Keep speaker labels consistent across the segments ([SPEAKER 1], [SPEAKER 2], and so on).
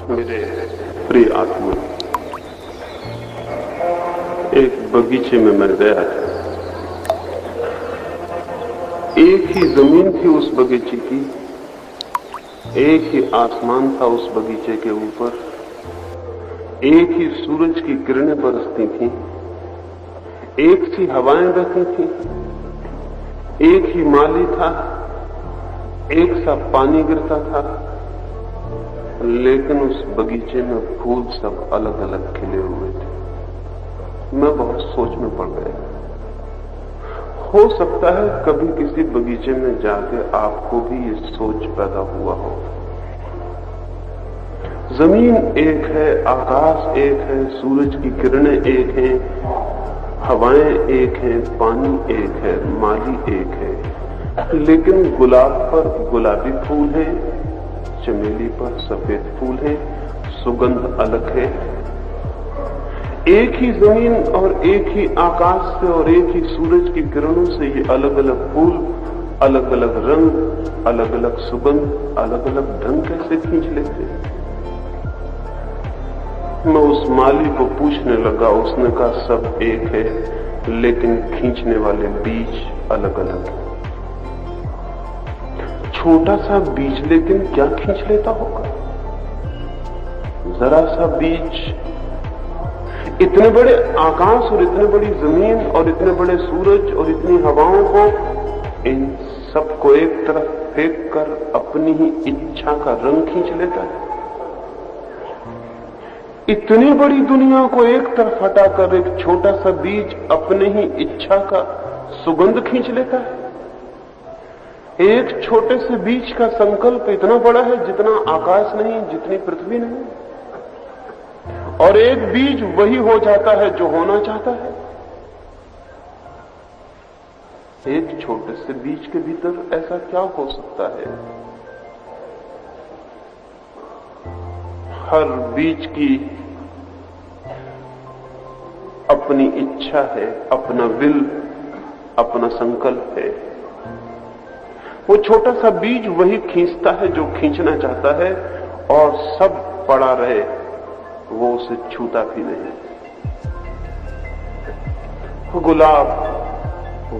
[SPEAKER 1] मेरे प्रिय आत्मा, एक बगीचे में मैं गया था। एक ही जमीन थी उस बगीचे की, एक ही आसमान था उस बगीचे के ऊपर, एक ही सूरज की किरणें बरसती थीं, एक सी हवाएं बहती थीं, एक ही माली था, एक सा पानी गिरता था, लेकिन उस बगीचे में फूल सब अलग अलग खिले हुए थे। मैं बहुत सोच में पड़ गया। हो सकता है कभी किसी बगीचे में जाके आपको भी ये सोच पैदा हुआ हो। जमीन एक है, आकाश एक है, सूरज की किरणें एक हैं, हवाएं एक हैं, पानी एक है, माली एक है, लेकिन गुलाब पर गुलाबी फूल है, चमेली पर सफेद फूल है, सुगंध अलग है। एक ही जमीन और एक ही आकाश से और एक ही सूरज की किरणों से ये अलग अलग फूल, अलग अलग रंग, अलग अलग सुगंध, अलग अलग ढंग कैसे खींच लेते। मैं उस माली को पूछने लगा। उसने कहा सब एक है, लेकिन खींचने वाले बीज अलग अलग है। छोटा सा बीज लेकिन क्या खींच लेता होगा? जरा सा बीज इतने बड़े आकाश और इतने बड़ी जमीन और इतने बड़े सूरज और इतनी हवाओं को, इन सबको एक तरफ फेंक कर अपनी ही इच्छा का रंग खींच लेता है। इतनी बड़ी दुनिया को एक तरफ हटाकर एक छोटा सा बीज अपने ही इच्छा का सुगंध खींच लेता है। एक छोटे से बीज का संकल्प इतना बड़ा है जितना आकाश नहीं, जितनी पृथ्वी नहीं, और एक बीज वही हो जाता है जो होना चाहता है। एक छोटे से बीज के भीतर ऐसा क्या हो सकता है? हर बीज की अपनी इच्छा है, अपना विल, अपना संकल्प है। वो छोटा सा बीज वही खींचता है जो खींचना चाहता है, और सब पड़ा रहे वो उसे छूता भी नहीं। गुलाब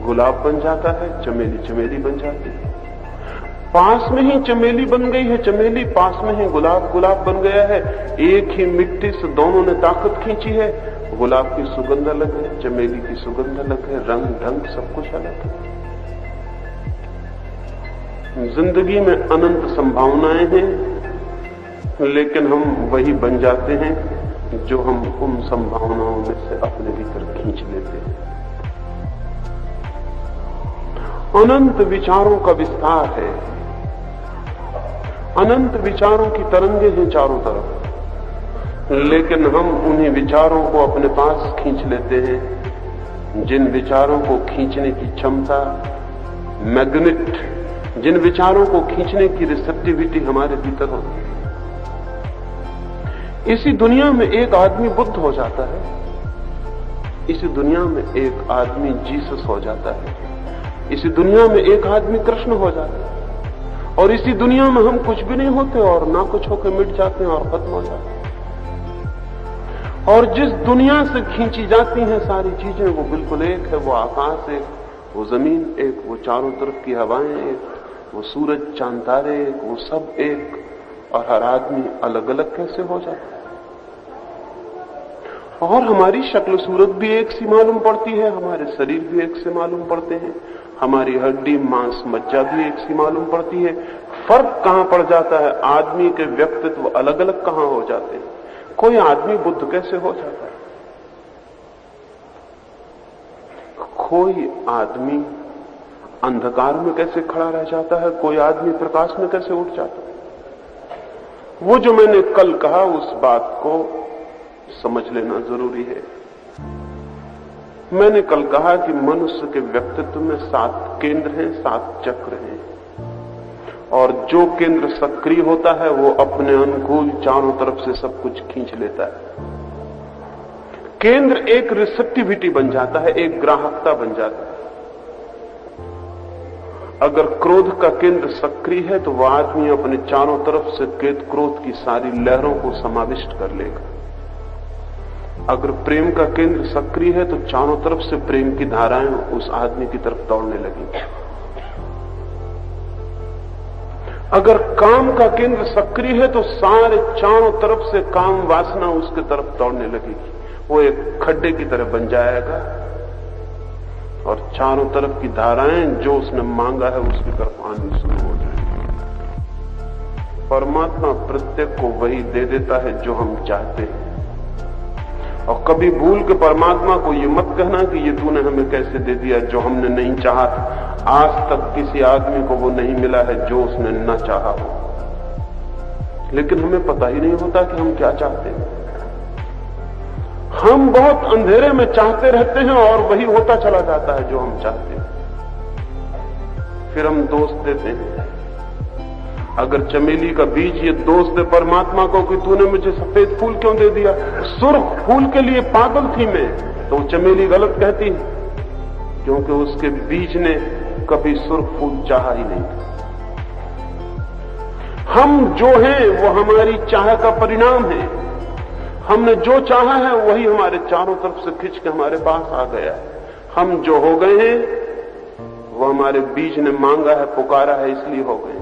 [SPEAKER 1] गुलाब बन जाता है, चमेली चमेली बन जाती है। पास में ही चमेली बन गई है चमेली, पास में ही गुलाब गुलाब बन गया है। एक ही मिट्टी से दोनों ने ताकत खींची है। गुलाब की सुगंध अलग है, चमेली की सुगंध अलग है, रंग ढंग सब कुछ अलग है। जिंदगी में अनंत संभावनाएं हैं, लेकिन हम वही बन जाते हैं जो हम उन संभावनाओं में से अपने भीतर खींच लेते हैं। अनंत विचारों का विस्तार है, अनंत विचारों की तरंगे हैं चारों तरफ, लेकिन हम उन्हीं विचारों को अपने पास खींच लेते हैं जिन विचारों को खींचने की क्षमता, मैग्नेट, जिन विचारों को खींचने की रिसेप्टिविटी हमारे भीतर होती है। इसी दुनिया में एक आदमी बुद्ध हो जाता है, इसी दुनिया में एक आदमी जीसस हो जाता है, इसी दुनिया में एक आदमी कृष्ण हो जाता है, और इसी दुनिया में हम कुछ भी नहीं होते और ना कुछ होकर मिट जाते हैं और खत्म हो जाते हैं। और जिस दुनिया से खींची जाती हैं सारी चीजें वो बिल्कुल एक है। वो आकाश एक, वो जमीन एक, वो चारों तरफ की हवाएं एक, वो सूरज चांद तारे एक, वो सब एक, और हर आदमी अलग अलग कैसे हो जाता है। और हमारी शक्ल सूरत भी एक सी मालूम पड़ती है, हमारे शरीर भी एक से मालूम पड़ते हैं, हमारी हड्डी मांस मज्जा भी एक सी मालूम पड़ती है। फर्क कहां पड़ जाता है? आदमी के व्यक्तित्व अलग अलग कहां हो जाते हैं। कोई आदमी बुद्ध कैसे हो जाता है? कोई आदमी अंधकार में कैसे खड़ा रह जाता है? कोई आदमी प्रकाश में कैसे उठ जाता है? वो जो मैंने कल कहा, उस बात को समझ लेना जरूरी है। मैंने कल कहा कि मनुष्य के व्यक्तित्व में 7 केंद्र हैं, 7 चक्र हैं, और जो केंद्र सक्रिय होता है वो अपने अनुकूल चारों तरफ से सब कुछ खींच लेता है। केंद्र एक रिसेप्टिविटी बन जाता है, एक ग्राहकता बन जाता है। अगर क्रोध का केंद्र सक्रिय है तो वह आदमी अपने चारों तरफ से क्रोध की सारी लहरों को समाविष्ट कर लेगा। अगर प्रेम का केंद्र सक्रिय है तो चारों तरफ से प्रेम की धाराएं उस आदमी की तरफ दौड़ने लगेंगी। अगर काम का केंद्र सक्रिय है तो सारे चारों तरफ से काम वासना उसके तरफ दौड़ने लगेगी। वो एक खड्डे की तरह बन जाएगा और चारों तरफ की धाराएं जो उसने मांगा है उसकी तरफ आनी शुरू हो जाएगी। परमात्मा प्रत्येक को वही दे देता है जो हम चाहते हैं। और कभी भूल के परमात्मा को ये मत कहना कि ये तूने हमें कैसे दे दिया जो हमने नहीं चाहा। आज तक किसी आदमी को वो नहीं मिला है जो उसने न चाहा हो। लेकिन हमें पता ही नहीं होता कि हम क्या चाहते हैं। हम बहुत अंधेरे में चाहते रहते हैं और वही होता चला जाता है जो हम चाहते हैं। फिर हम दोष देते हैं। अगर चमेली का बीज ये दोष दे परमात्मा को कि तूने मुझे सफेद फूल क्यों दे दिया, सुर्ख फूल के लिए पागल थी मैं, तो चमेली गलत कहती है, क्योंकि उसके बीज ने कभी सुर्ख फूल चाहा ही नहीं था। हम जो हैं वो हमारी चाह का परिणाम है। हमने जो चाहा है वही हमारे चारों तरफ से खिंच के हमारे पास आ गया है। हम जो हो गए हैं वो हमारे बीज ने मांगा है, पुकारा है, इसलिए हो गए।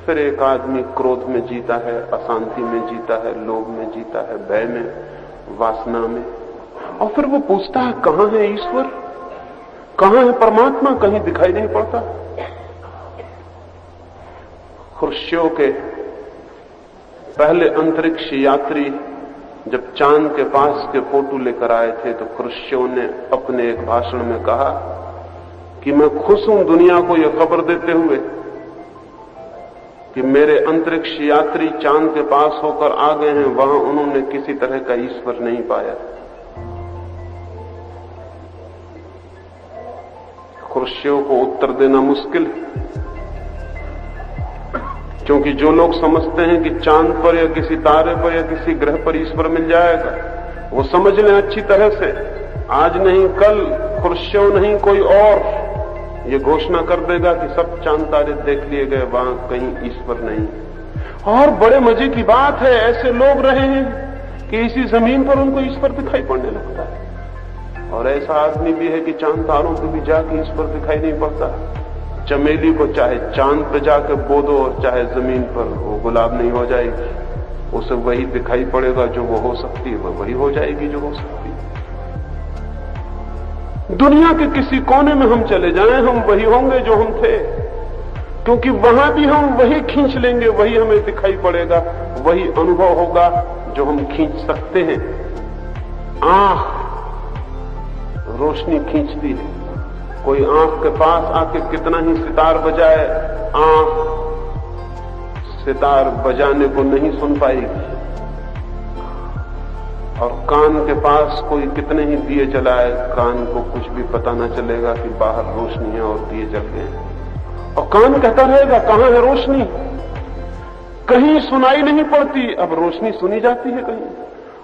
[SPEAKER 1] फिर एक आदमी क्रोध में जीता है, अशांति में जीता है, लोभ में जीता है, भय में, वासना में, और फिर वो पूछता है कहां है ईश्वर, कहां है परमात्मा, कहीं दिखाई नहीं पड़ता। खुर्शियों के पहले अंतरिक्ष यात्री जब चांद के पास के फोटो लेकर आए थे तो खुर्शियों ने अपने एक भाषण में कहा कि मैं खुश हूं दुनिया को यह खबर देते हुए कि मेरे अंतरिक्ष यात्री चांद के पास होकर आ गए हैं, वहां उन्होंने किसी तरह का ईश्वर नहीं पाया। खुर्शियों को उत्तर देना मुश्किल है, क्योंकि जो लोग समझते हैं कि चांद पर या किसी तारे पर या किसी ग्रह पर ईश्वर मिल जाएगा, वो समझ लें अच्छी तरह से, आज नहीं कल खुर्शियों नहीं कोई और ये घोषणा कर देगा कि सब चांद तारे देख लिए गए, वहां कहीं ईश्वर नहीं। और बड़े मजे की बात है, ऐसे लोग रहे हैं कि इसी जमीन पर उनको ईश्वर दिखाई पड़ने लगता है। और ऐसा आदमी भी है कि चांद तारों पर भी जाके ईश्वर दिखाई नहीं पड़ता। चमेली को चाहे चांद पे जाके बो दो और चाहे जमीन पर, वो गुलाब नहीं हो जाएगी। उसे वही दिखाई पड़ेगा जो वो हो सकती है, वही हो जाएगी जो हो सकती है। दुनिया के किसी कोने में हम चले जाएं, हम वही होंगे जो हम थे, क्योंकि वहां भी हम वही खींच लेंगे, वही हमें दिखाई पड़ेगा, वही अनुभव होगा जो हम खींच सकते हैं। आंख रोशनी खींचती है। कोई आंख के पास आके कितना ही सितार बजाए, आंख सितार बजाने को नहीं सुन पाएगी। और कान के पास कोई कितने ही दिए जलाए, कान को कुछ भी पता न चलेगा कि बाहर रोशनी है और दिए जल गए। और कान कहता रहेगा कहां है रोशनी, कहीं सुनाई नहीं पड़ती, अब रोशनी सुनी जाती है कहीं।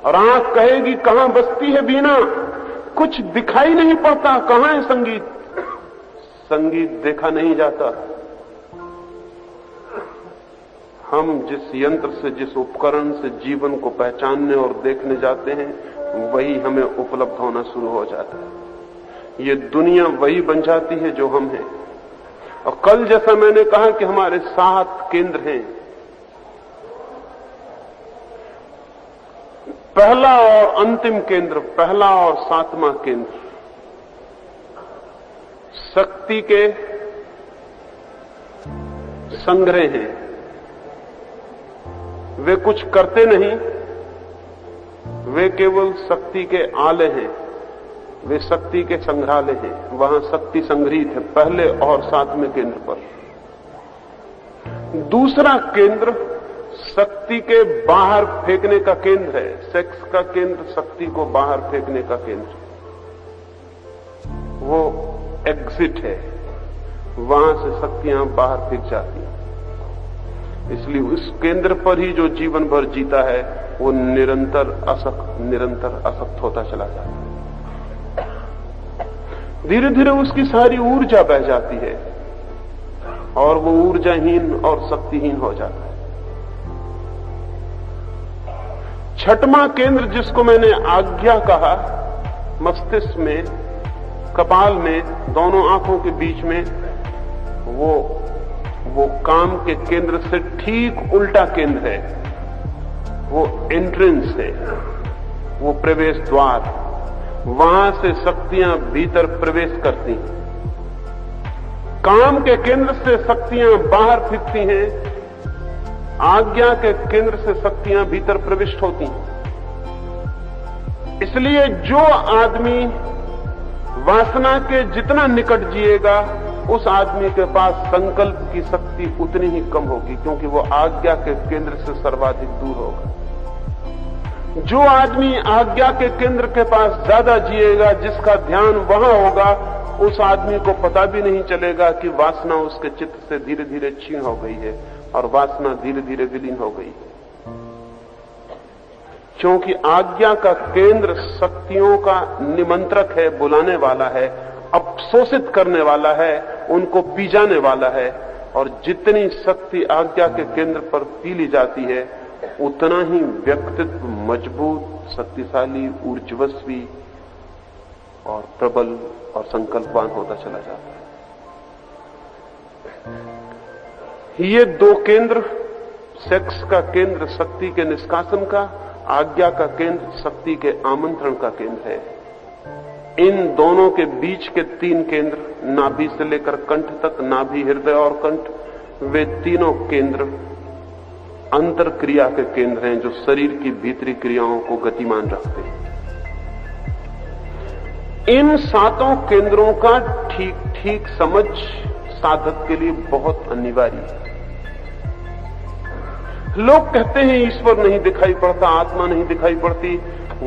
[SPEAKER 1] और आंख कहेगी कहां बजती है बीना, कुछ दिखाई नहीं पड़ता, कहां है संगीत, संगीत देखा नहीं जाता। हम जिस यंत्र से, जिस उपकरण से जीवन को पहचानने और देखने जाते हैं, वही हमें उपलब्ध होना शुरू हो जाता है। ये दुनिया वही बन जाती है जो हम हैं। और कल जैसा मैंने कहा कि हमारे 7 केंद्र हैं। पहला और अंतिम केंद्र, पहला और 7वां केंद्र शक्ति के संग्रह हैं। वे कुछ करते नहीं, वे केवल शक्ति के आले हैं, वे शक्ति के संग्रहालय हैं। वहां शक्ति संग्रहित है पहले और 7वें केंद्र पर। दूसरा केंद्र शक्ति के बाहर फेंकने का केंद्र है। सेक्स का केंद्र शक्ति को बाहर फेंकने का केंद्र, वो एग्जिट है, वहां से शक्तियां बाहर फेंक जाती हैं। इसलिए उस केंद्र पर ही जो जीवन भर जीता है वो निरंतर असक्त होता चला जाता है। धीरे धीरे उसकी सारी ऊर्जा बह जाती है और वो ऊर्जाहीन और शक्तिहीन हो जाता है। छठवां केंद्र, जिसको मैंने आज्ञा कहा, मस्तिष्क में, कपाल में, दोनों आंखों के बीच में, वो काम के केंद्र से ठीक उल्टा केंद्र है। वो एंट्रेंस है, वो प्रवेश द्वार, वहां से शक्तियां भीतर प्रवेश करती हैं। काम के केंद्र से शक्तियां बाहर फिरती हैं, आज्ञा के केंद्र से शक्तियां भीतर प्रविष्ट होती हैं। इसलिए जो आदमी वासना के जितना निकट जिएगा, उस आदमी के पास संकल्प की शक्ति उतनी ही कम होगी, क्योंकि वो आज्ञा के केंद्र से सर्वाधिक दूर होगा। जो आदमी आज्ञा के केंद्र के पास ज्यादा जिएगा, जिसका ध्यान वहां होगा, उस आदमी को पता भी नहीं चलेगा कि वासना उसके चित्त से धीरे धीरे क्षीण हो गई है और वासना धीरे धीरे विलीन हो गई है। क्योंकि आज्ञा का केंद्र शक्तियों का निमंत्रक है, बुलाने वाला है, अवशोषित करने वाला है, उनको पी जाने वाला है। और जितनी शक्ति आज्ञा के केंद्र पर पी ली जाती है, उतना ही व्यक्तित्व मजबूत, शक्तिशाली, ऊर्जस्वी और प्रबल और संकल्पवान होता चला जाता है। ये दो केंद्र, सेक्स का केंद्र शक्ति के निष्कासन का, आज्ञा का केंद्र शक्ति के आमंत्रण का केंद्र है। इन दोनों के बीच के तीन केंद्र, नाभि से लेकर कंठ तक, नाभि, हृदय और कंठ, वे तीनों केंद्र अंतर क्रिया के केंद्र हैं, जो शरीर की भीतरी क्रियाओं को गतिमान रखते हैं। इन सातों केंद्रों का ठीक ठीक समझ साधक के लिए बहुत अनिवार्य है। लोग कहते हैं ईश्वर नहीं दिखाई पड़ता, आत्मा नहीं दिखाई पड़ती।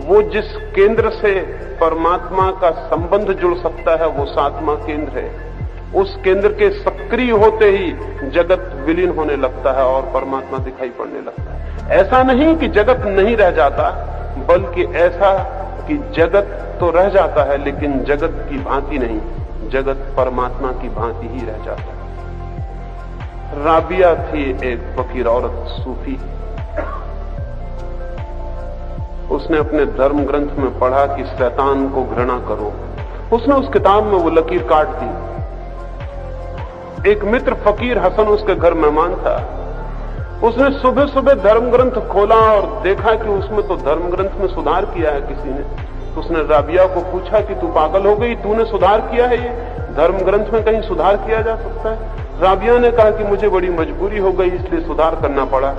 [SPEAKER 1] वो जिस केंद्र से परमात्मा का संबंध जुड़ सकता है, वो सातवां केंद्र है। उस केंद्र के सक्रिय होते ही जगत विलीन होने लगता है और परमात्मा दिखाई पड़ने लगता है। ऐसा नहीं कि जगत नहीं रह जाता, बल्कि ऐसा कि जगत तो रह जाता है, लेकिन जगत की भांति नहीं, जगत परमात्मा की भांति ही रह जाता है। राबिया थी एक फकीर औरत, सूफी। उसने अपने धर्म ग्रंथ में पढ़ा कि शैतान को घृणा करो। उसने उस किताब में वो लकीर काट दी। एक मित्र फकीर हसन उसके घर मेहमान था। उसने सुबह सुबह धर्म ग्रंथ खोला और देखा कि उसमें तो धर्म ग्रंथ में सुधार किया है किसी ने। तो उसने राबिया को पूछा कि तू पागल हो गई, तूने सुधार किया है? ये धर्म ग्रंथ में कहीं सुधार किया जा सकता है? राबिया ने कहा कि मुझे बड़ी मजबूरी हो गई, इसलिए सुधार करना पड़ा।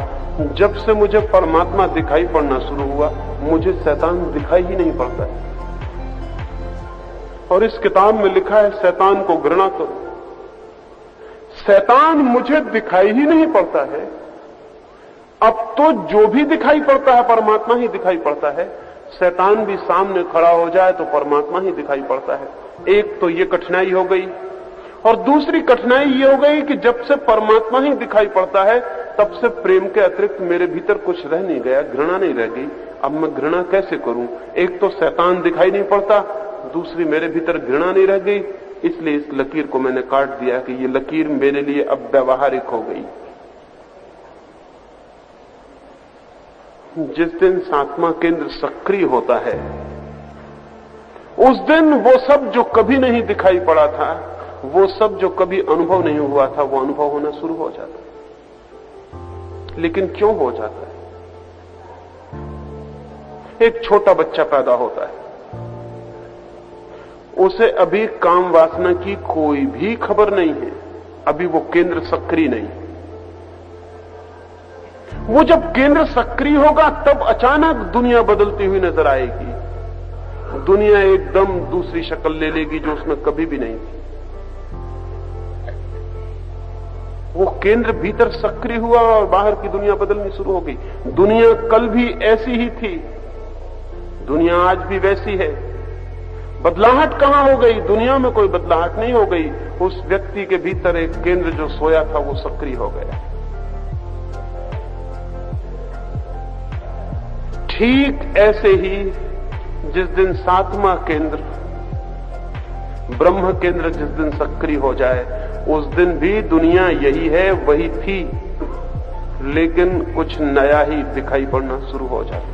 [SPEAKER 1] जब से मुझे परमात्मा दिखाई पड़ना शुरू हुआ, मुझे शैतान दिखाई ही नहीं पड़ता है। और इस किताब में लिखा है, शैतान को घृणा करो। शैतान मुझे दिखाई ही नहीं पड़ता है। अब तो जो भी दिखाई पड़ता है परमात्मा ही दिखाई पड़ता है। शैतान भी सामने खड़ा हो जाए तो परमात्मा ही दिखाई पड़ता है। एक तो ये कठिनाई हो गई, और दूसरी कठिनाई ये हो गई कि जब से परमात्मा ही दिखाई पड़ता है, तब से प्रेम के अतिरिक्त मेरे भीतर कुछ रह नहीं गया, घृणा नहीं रह गई। अब मैं घृणा कैसे करूं? एक तो शैतान दिखाई नहीं पड़ता, दूसरी मेरे भीतर घृणा नहीं रह गई। इसलिए इस लकीर को मैंने काट दिया कि ये लकीर मेरे लिए अब व्यवहारिक हो गई। जिस दिन सातवां केंद्र सक्रिय होता है, उस दिन वो सब जो कभी नहीं दिखाई पड़ा था, वो सब जो कभी अनुभव नहीं हुआ था, वो अनुभव होना शुरू हो जाता है। लेकिन क्यों हो जाता है? एक छोटा बच्चा पैदा होता है, उसे अभी काम वासना की कोई भी खबर नहीं है, अभी वो केंद्र सक्रिय नहीं। वो जब केंद्र सक्रिय होगा, तब अचानक दुनिया बदलती हुई नजर आएगी। दुनिया एकदम दूसरी शक्ल ले लेगी जो उसमें कभी भी नहीं थी। वो केंद्र भीतर सक्रिय हुआ और बाहर की दुनिया बदलनी शुरू हो गई। दुनिया कल भी ऐसी ही थी, दुनिया आज भी वैसी है। बदलाहट कहां हो गई? दुनिया में कोई बदलाहट नहीं हो गई। उस व्यक्ति के भीतर एक केंद्र जो सोया था, वो सक्रिय हो गया। ठीक ऐसे ही जिस दिन सातवां केंद्र ब्रह्म केंद्र जिस दिन सक्रिय हो जाए उस दिन भी दुनिया यही है वही थी, लेकिन कुछ नया ही दिखाई पड़ना शुरू हो जाए।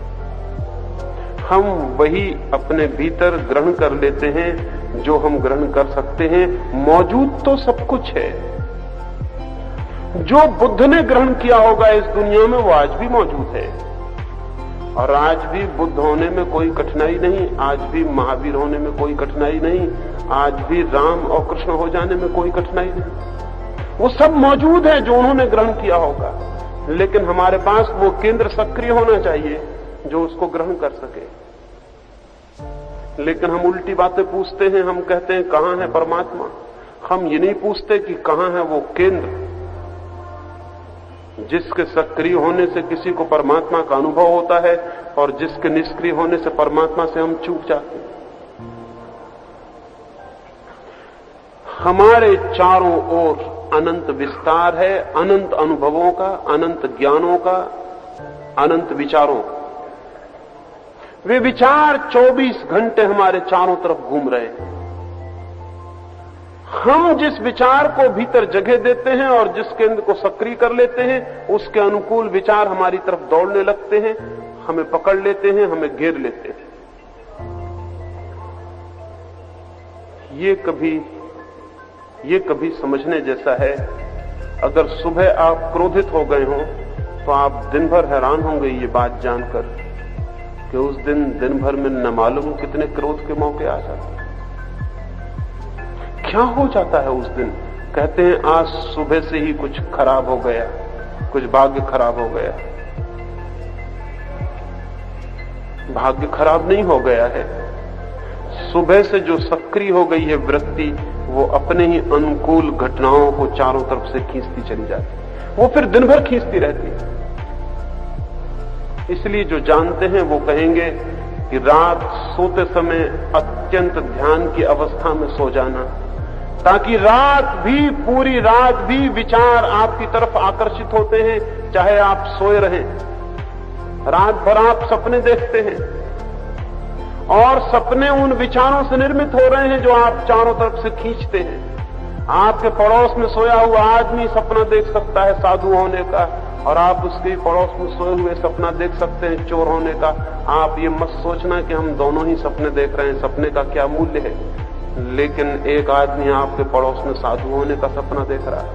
[SPEAKER 1] हम वही अपने भीतर ग्रहण कर लेते हैं जो हम ग्रहण कर सकते हैं। मौजूद तो सब कुछ है। जो बुद्ध ने ग्रहण किया होगा इस दुनिया में वो आज भी मौजूद है, और आज भी बुद्ध होने में कोई कठिनाई नहीं, आज भी महावीर होने में कोई कठिनाई नहीं, आज भी राम और कृष्ण हो जाने में कोई कठिनाई नहीं। वो सब मौजूद है जो उन्होंने ग्रहण किया होगा, लेकिन हमारे पास वो केंद्र सक्रिय होना चाहिए जो उसको ग्रहण कर सके। लेकिन हम उल्टी बातें पूछते हैं। हम कहते हैं कहां है परमात्मा। हम ये नहीं पूछते कि कहां है वो केंद्र जिसके सक्रिय होने से किसी को परमात्मा का अनुभव होता है और जिसके निष्क्रिय होने से परमात्मा से हम चूक जाते हैं। हमारे चारों ओर अनंत विस्तार है, अनंत अनुभवों का, अनंत ज्ञानों का, अनंत विचारों का। वे विचार 24 घंटे हमारे चारों तरफ घूम रहे हैं। हम जिस विचार को भीतर जगह देते हैं और जिस केंद्र को सक्रिय कर लेते हैं उसके अनुकूल विचार हमारी तरफ दौड़ने लगते हैं, हमें पकड़ लेते हैं, हमें घेर लेते हैं। ये कभी समझने जैसा है। अगर सुबह आप क्रोधित हो गए हों तो आप दिन भर हैरान होंगे ये बात जानकर कि उस दिन भर में न मालूम कितने क्रोध के मौके आ जाते हैं। क्या हो जाता है उस दिन? कहते हैं आज सुबह से ही कुछ खराब हो गया, कुछ भाग्य खराब हो गया। भाग्य खराब नहीं हो गया है। सुबह से जो सक्रिय हो गई है वृत्ति, वो अपने ही अनुकूल घटनाओं को चारों तरफ से खींचती चली जाती, वो फिर दिन भर खींचती रहती है। इसलिए जो जानते हैं वो कहेंगे कि रात सोते समय अत्यंत ध्यान की अवस्था में सो जाना, ताकि रात भी, पूरी रात भी विचार आपकी तरफ आकर्षित होते हैं, चाहे आप सोए रहें। रात भर आप सपने देखते हैं और सपने उन विचारों से निर्मित हो रहे हैं जो आप चारों तरफ से खींचते हैं। आपके पड़ोस में सोया हुआ आदमी सपना देख सकता है साधु होने का, और आप उसके पड़ोस में सोए हुए सपना देख सकते हैं चोर होने का। आप ये मत सोचना कि हम दोनों ही सपने देख रहे हैं, सपने का क्या मूल्य है। लेकिन एक आदमी आपके पड़ोस में साधु होने का सपना देख रहा है,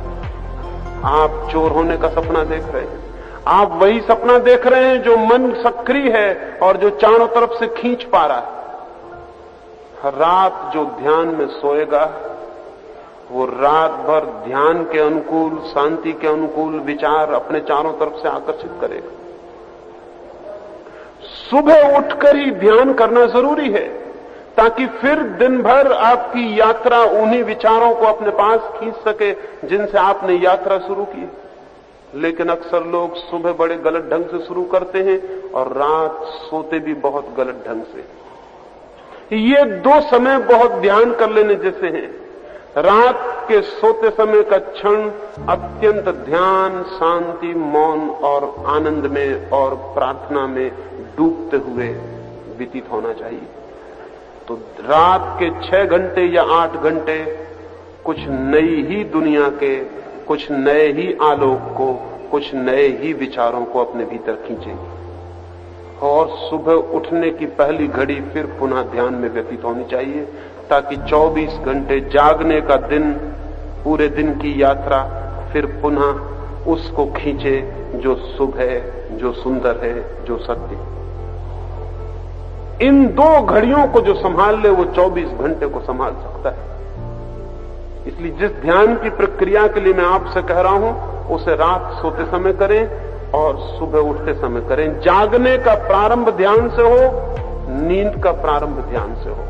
[SPEAKER 1] आप चोर होने का सपना देख रहे हैं। आप वही सपना देख रहे हैं जो मन सक्रिय है और जो चारों तरफ से खींच पा रहा है। रात जो ध्यान में सोएगा वो रात भर ध्यान के अनुकूल, शांति के अनुकूल विचार अपने चारों तरफ से आकर्षित करेगा। सुबह उठकर ही ध्यान करना जरूरी है, ताकि फिर दिन भर आपकी यात्रा उन्हीं विचारों को अपने पास खींच सके जिनसे आपने यात्रा शुरू की। लेकिन अक्सर लोग सुबह बड़े गलत ढंग से शुरू करते हैं और रात सोते भी बहुत गलत ढंग से। ये दो समय बहुत ध्यान कर लेने जैसे हैं। रात के सोते समय का क्षण अत्यंत ध्यान, शांति, मौन और आनंद में और प्रार्थना में डूबते हुए व्यतीत होना चाहिए। तो रात के 6 घंटे या 8 घंटे कुछ नई ही दुनिया के, कुछ नए ही आलोक को, कुछ नए ही विचारों को अपने भीतर खींचेंगे। और सुबह उठने की पहली घड़ी फिर पुनः ध्यान में व्यतीत होनी चाहिए, ताकि 24 घंटे जागने का दिन, पूरे दिन की यात्रा फिर पुनः उसको खींचे जो शुभ है, जो सुंदर है, जो सत्य है। इन 2 घड़ियों को जो संभाल ले वो 24 घंटे को संभाल सकता है। इसलिए जिस ध्यान की प्रक्रिया के लिए मैं आपसे कह रहा हूं उसे रात सोते समय करें और सुबह उठते समय करें। जागने का प्रारंभ ध्यान से हो, नींद का प्रारंभ ध्यान से हो।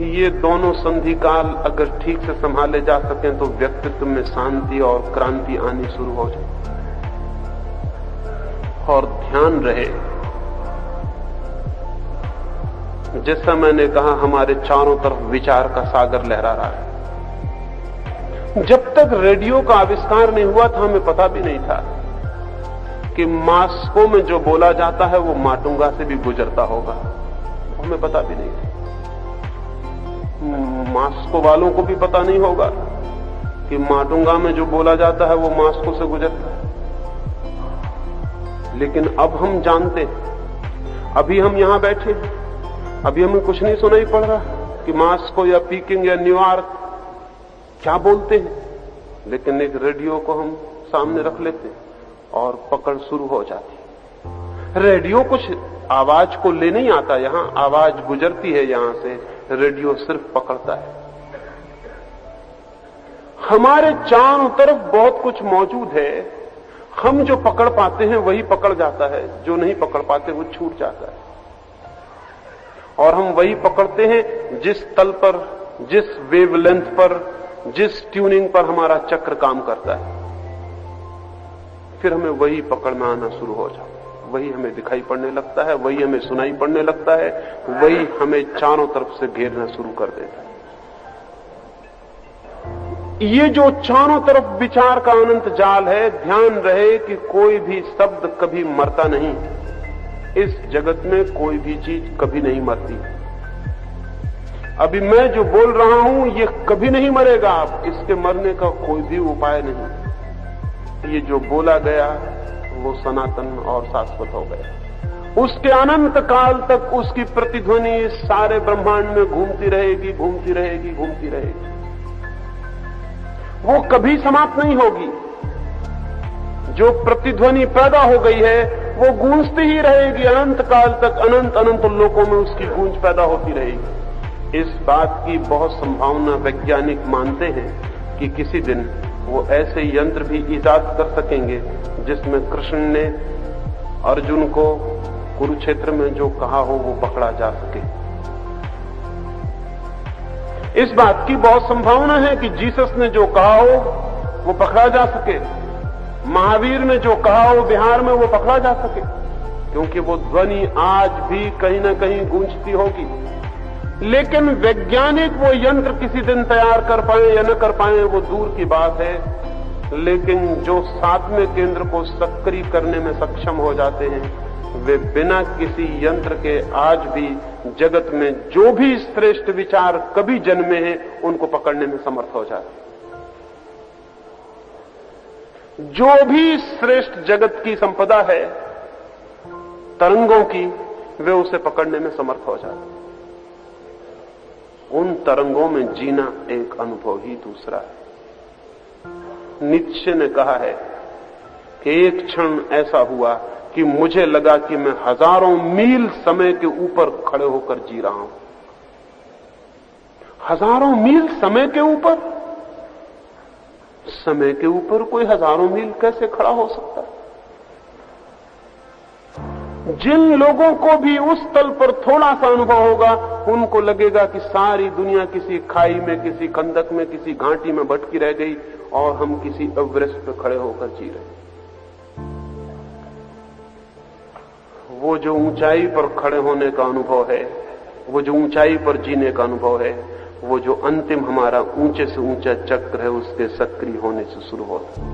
[SPEAKER 1] ये दोनों संधि काल अगर ठीक से संभाले जा सकें तो व्यक्तित्व में शांति और क्रांति आनी शुरू हो जाए। और ध्यान रहे, जैसा मैंने कहा, हमारे चारों तरफ विचार का सागर लहरा रहा है। जब तक रेडियो का आविष्कार नहीं हुआ था हमें पता भी नहीं था कि मास्को में जो बोला जाता है वो माटुंगा से भी गुजरता होगा। हमें पता भी नहीं था। मास्को वालों को भी पता नहीं होगा कि माटुंगा में जो बोला जाता है वो मास्को से गुजरता है, लेकिन अब हम जानते हैं। अभी हम यहां बैठे, अभी हमें कुछ नहीं सुनाई पड़ रहा कि मास्को या पीकिंग या न्यूयॉर्क क्या बोलते हैं, लेकिन एक रेडियो को हम सामने रख लेते हैं और पकड़ शुरू हो जाती है। रेडियो कुछ आवाज को ले नहीं आता, यहां आवाज गुजरती है यहां से, रेडियो सिर्फ पकड़ता है। हमारे चारों तरफ बहुत कुछ मौजूद है, हम जो पकड़ पाते हैं वही पकड़ जाता है, जो नहीं पकड़ पाते वो छूट जाता है। और हम वही पकड़ते हैं जिस तल पर, जिस वेवलेंथ पर, जिस ट्यूनिंग पर हमारा चक्र काम करता है। फिर हमें वही पकड़ में आना शुरू हो जाता है, वही हमें दिखाई पड़ने लगता है, वही हमें सुनाई पड़ने लगता है, वही हमें चारों तरफ से घेरना शुरू कर देता है। ये जो चारों तरफ विचार का अनंत जाल है, ध्यान रहे कि कोई भी शब्द कभी मरता नहीं। इस जगत में कोई भी चीज कभी नहीं मरती। अभी मैं जो बोल रहा हूं ये कभी नहीं मरेगा, अब इसके मरने का कोई भी उपाय नहीं। ये जो बोला गया वो सनातन और शाश्वत हो गया। उसके अनंत काल तक उसकी प्रतिध्वनि इस सारे ब्रह्मांड में घूमती रहेगी, घूमती रहेगी, घूमती रहेगी। वो कभी समाप्त नहीं होगी। जो प्रतिध्वनि पैदा हो गई है वो गूंजती ही रहेगी अनंत काल तक। अनंत अनंत लोकों में उसकी गूंज पैदा होती रहेगी। इस बात की बहुत संभावना वैज्ञानिक मानते हैं कि किसी दिन वो ऐसे यंत्र भी ईजाद कर सकेंगे जिसमें कृष्ण ने अर्जुन को कुरुक्षेत्र में जो कहा हो वो पकड़ा जा सके। इस बात की बहुत संभावना है कि जीसस ने जो कहा हो वो पकड़ा जा सके, महावीर ने जो कहा हो बिहार में वो पकड़ा जा सके, क्योंकि वो ध्वनि आज भी कहीं ना कहीं गूंजती होगी। लेकिन वैज्ञानिक वो यंत्र किसी दिन तैयार कर पाए या न कर पाए वो दूर की बात है। लेकिन जो सातवें केंद्र को सक्रिय करने में सक्षम हो जाते हैं वे बिना किसी यंत्र के आज भी जगत में जो भी श्रेष्ठ विचार कभी जन्मे हैं उनको पकड़ने में समर्थ हो जाते हैं। जो भी श्रेष्ठ जगत की संपदा है तरंगों की, वे उसे पकड़ने में समर्थ हो जाते हैं। उन तरंगों में जीना एक अनुभव ही दूसरा है। नीत्शे ने कहा है कि एक क्षण ऐसा हुआ कि मुझे लगा कि मैं हजारों मील समय के ऊपर खड़े होकर जी रहा हूं। हजारों मील समय के ऊपर? समय के ऊपर कोई हजारों मील कैसे खड़ा हो सकता है? जिन लोगों को भी उस तल पर थोड़ा सा अनुभव होगा उनको लगेगा कि सारी दुनिया किसी खाई में, किसी खंदक में, किसी घाटी में भटकी रह गई और हम किसी एवरेस्ट पर खड़े होकर जी रहे हैं। वो जो ऊंचाई पर खड़े होने का अनुभव है, वो जो ऊंचाई पर जीने का अनुभव है, वो जो अंतिम हमारा ऊंचे से ऊंचा चक्र है उसके सक्रिय होने से शुरू होता है।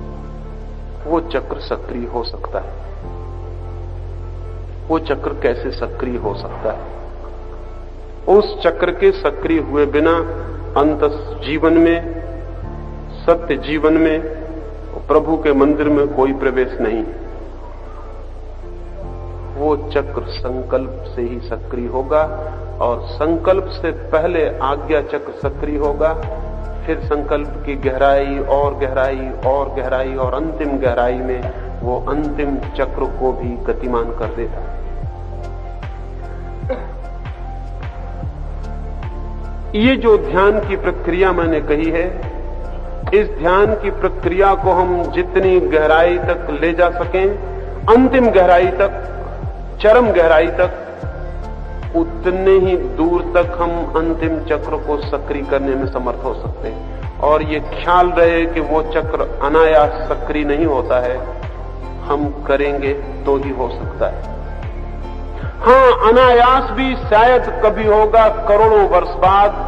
[SPEAKER 1] वो चक्र सक्रिय हो सकता है। वो चक्र कैसे सक्रिय हो सकता है? उस चक्र के सक्रिय हुए बिना अंतस जीवन में, सत्य जीवन में, प्रभु के मंदिर में कोई प्रवेश नहीं। वो चक्र संकल्प से ही सक्रिय होगा और संकल्प से पहले आज्ञा चक्र सक्रिय होगा, फिर संकल्प की गहराई और गहराई और गहराई और अंतिम गहराई में वो अंतिम चक्र को भी गतिमान कर देता है। ये जो ध्यान की प्रक्रिया मैंने कही है, इस ध्यान की प्रक्रिया को हम जितनी गहराई तक ले जा सकें, अंतिम गहराई तक, चरम गहराई तक, उतने ही दूर तक हम अंतिम चक्र को सक्रिय करने में समर्थ हो सकते हैं। और ये ख्याल रहे कि वो चक्र अनायास सक्रिय नहीं होता है, हम करेंगे तो ही हो सकता है। हां, अनायास भी शायद कभी होगा करोड़ों वर्ष बाद।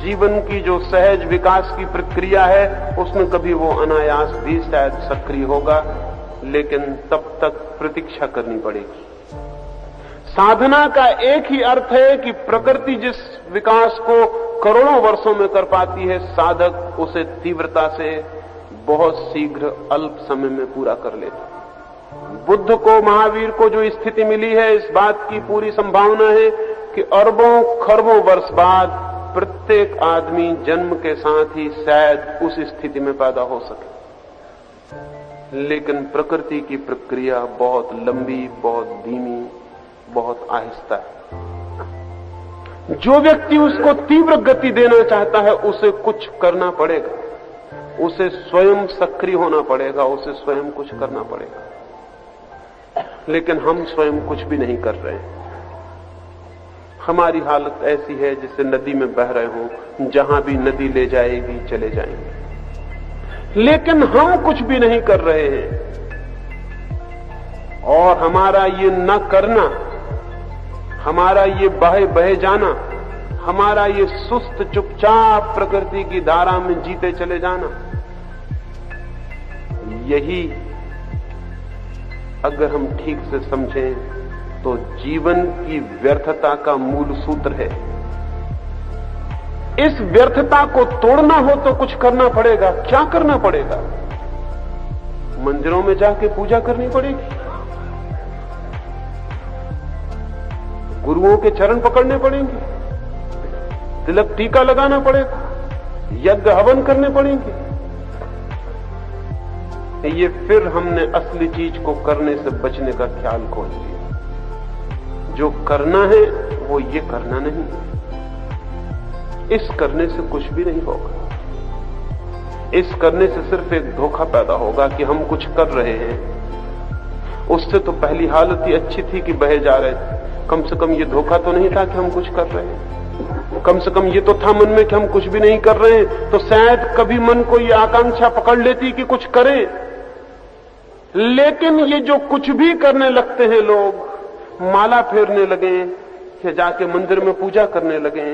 [SPEAKER 1] जीवन की जो सहज विकास की प्रक्रिया है उसमें कभी वो अनायास भी शायद सक्रिय होगा, लेकिन तब तक प्रतीक्षा करनी पड़ेगी। साधना का एक ही अर्थ है कि प्रकृति जिस विकास को करोड़ों वर्षों में कर पाती है, साधक उसे तीव्रता से बहुत शीघ्र अल्प समय में पूरा कर लेता। बुद्ध को, महावीर को जो स्थिति मिली है, इस बात की पूरी संभावना है कि अरबों खरबों वर्ष बाद प्रत्येक आदमी जन्म के साथ ही शायद उस स्थिति में पैदा हो सके। लेकिन प्रकृति की प्रक्रिया बहुत लंबी, बहुत धीमी, बहुत आहिस्ता है। जो व्यक्ति उसको तीव्र गति देना चाहता है, उसे कुछ करना पड़ेगा, उसे स्वयं सक्रिय होना पड़ेगा, उसे स्वयं कुछ करना पड़ेगा। लेकिन हम स्वयं कुछ भी नहीं कर रहे हैं। हमारी हालत ऐसी है जैसे नदी में बह रहे हो, जहां भी नदी ले जाएगी चले जाएंगे, लेकिन हम कुछ भी नहीं कर रहे हैं। और हमारा ये न करना, हमारा ये बहे जाना, हमारा ये सुस्त चुपचाप प्रकृति की धारा में जीते चले जाना, यही अगर हम ठीक से समझें तो जीवन की व्यर्थता का मूल सूत्र है। इस व्यर्थता को तोड़ना हो तो कुछ करना पड़ेगा। क्या करना पड़ेगा? मंदिरों में जाके पूजा करनी पड़ेगी, गुरुओं के चरण पकड़ने पड़ेंगे, तिलक टीका लगाना पड़ेगा, यज्ञ हवन करने पड़ेंगे। ये फिर हमने असली चीज को करने से बचने का ख्याल खोज लिया। जो करना है वो ये करना नहीं, इस करने से कुछ भी नहीं होगा। इस करने से सिर्फ एक धोखा पैदा होगा कि हम कुछ कर रहे हैं। उससे तो पहली हालत ही अच्छी थी कि बहे जा रहे थे। कम से कम ये धोखा तो नहीं था कि हम कुछ कर रहे हैं। कम से कम ये तो था मन में कि हम कुछ भी नहीं कर रहे हैं। तो शायद कभी मन को ये आकांक्षा पकड़ लेती कि कुछ करें। लेकिन ये जो कुछ भी करने लगते हैं लोग, माला फेरने लगे या जाके मंदिर में पूजा करने लगे,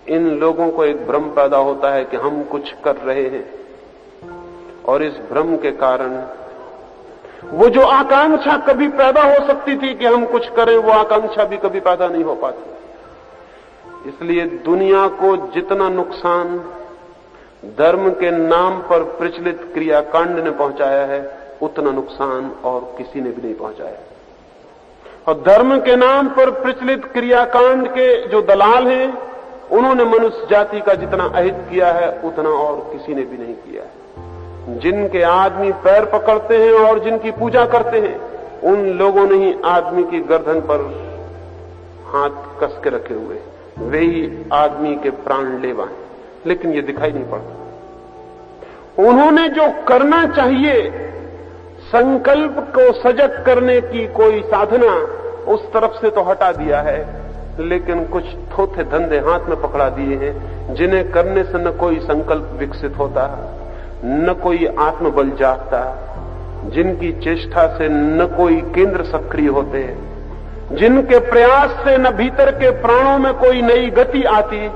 [SPEAKER 1] इन लोगों को एक भ्रम पैदा होता है कि हम कुछ कर रहे हैं। और इस भ्रम के कारण वो जो आकांक्षा कभी पैदा हो सकती थी कि हम कुछ करें, वो आकांक्षा भी कभी पैदा नहीं हो पाती। इसलिए दुनिया को जितना नुकसान धर्म के नाम पर प्रचलित क्रियाकांड ने पहुंचाया है, उतना नुकसान और किसी ने भी नहीं पहुंचाया। और धर्म के नाम पर प्रचलित क्रियाकांड के जो दलाल हैं, उन्होंने मनुष्य जाति का जितना अहित किया है, उतना और किसी ने भी नहीं किया है। जिनके आदमी पैर पकड़ते हैं और जिनकी पूजा करते हैं, उन लोगों ने ही आदमी की गर्दन पर हाथ कस के रखे हुए, वे ही आदमी के प्राण लेवा हैं। लेकिन ये दिखाई नहीं पड़ता। उन्होंने जो करना चाहिए, संकल्प को सजग करने की कोई साधना, उस तरफ से तो हटा दिया है। लेकिन कुछ थोथे धंधे हाथ में पकड़ा दिए हैं, जिन्हें करने से न कोई संकल्प विकसित होता, न कोई आत्मबल जागता, जिनकी चेष्टा से न कोई केंद्र सक्रिय होते, जिनके प्रयास से न भीतर के प्राणों में कोई नई गति आती।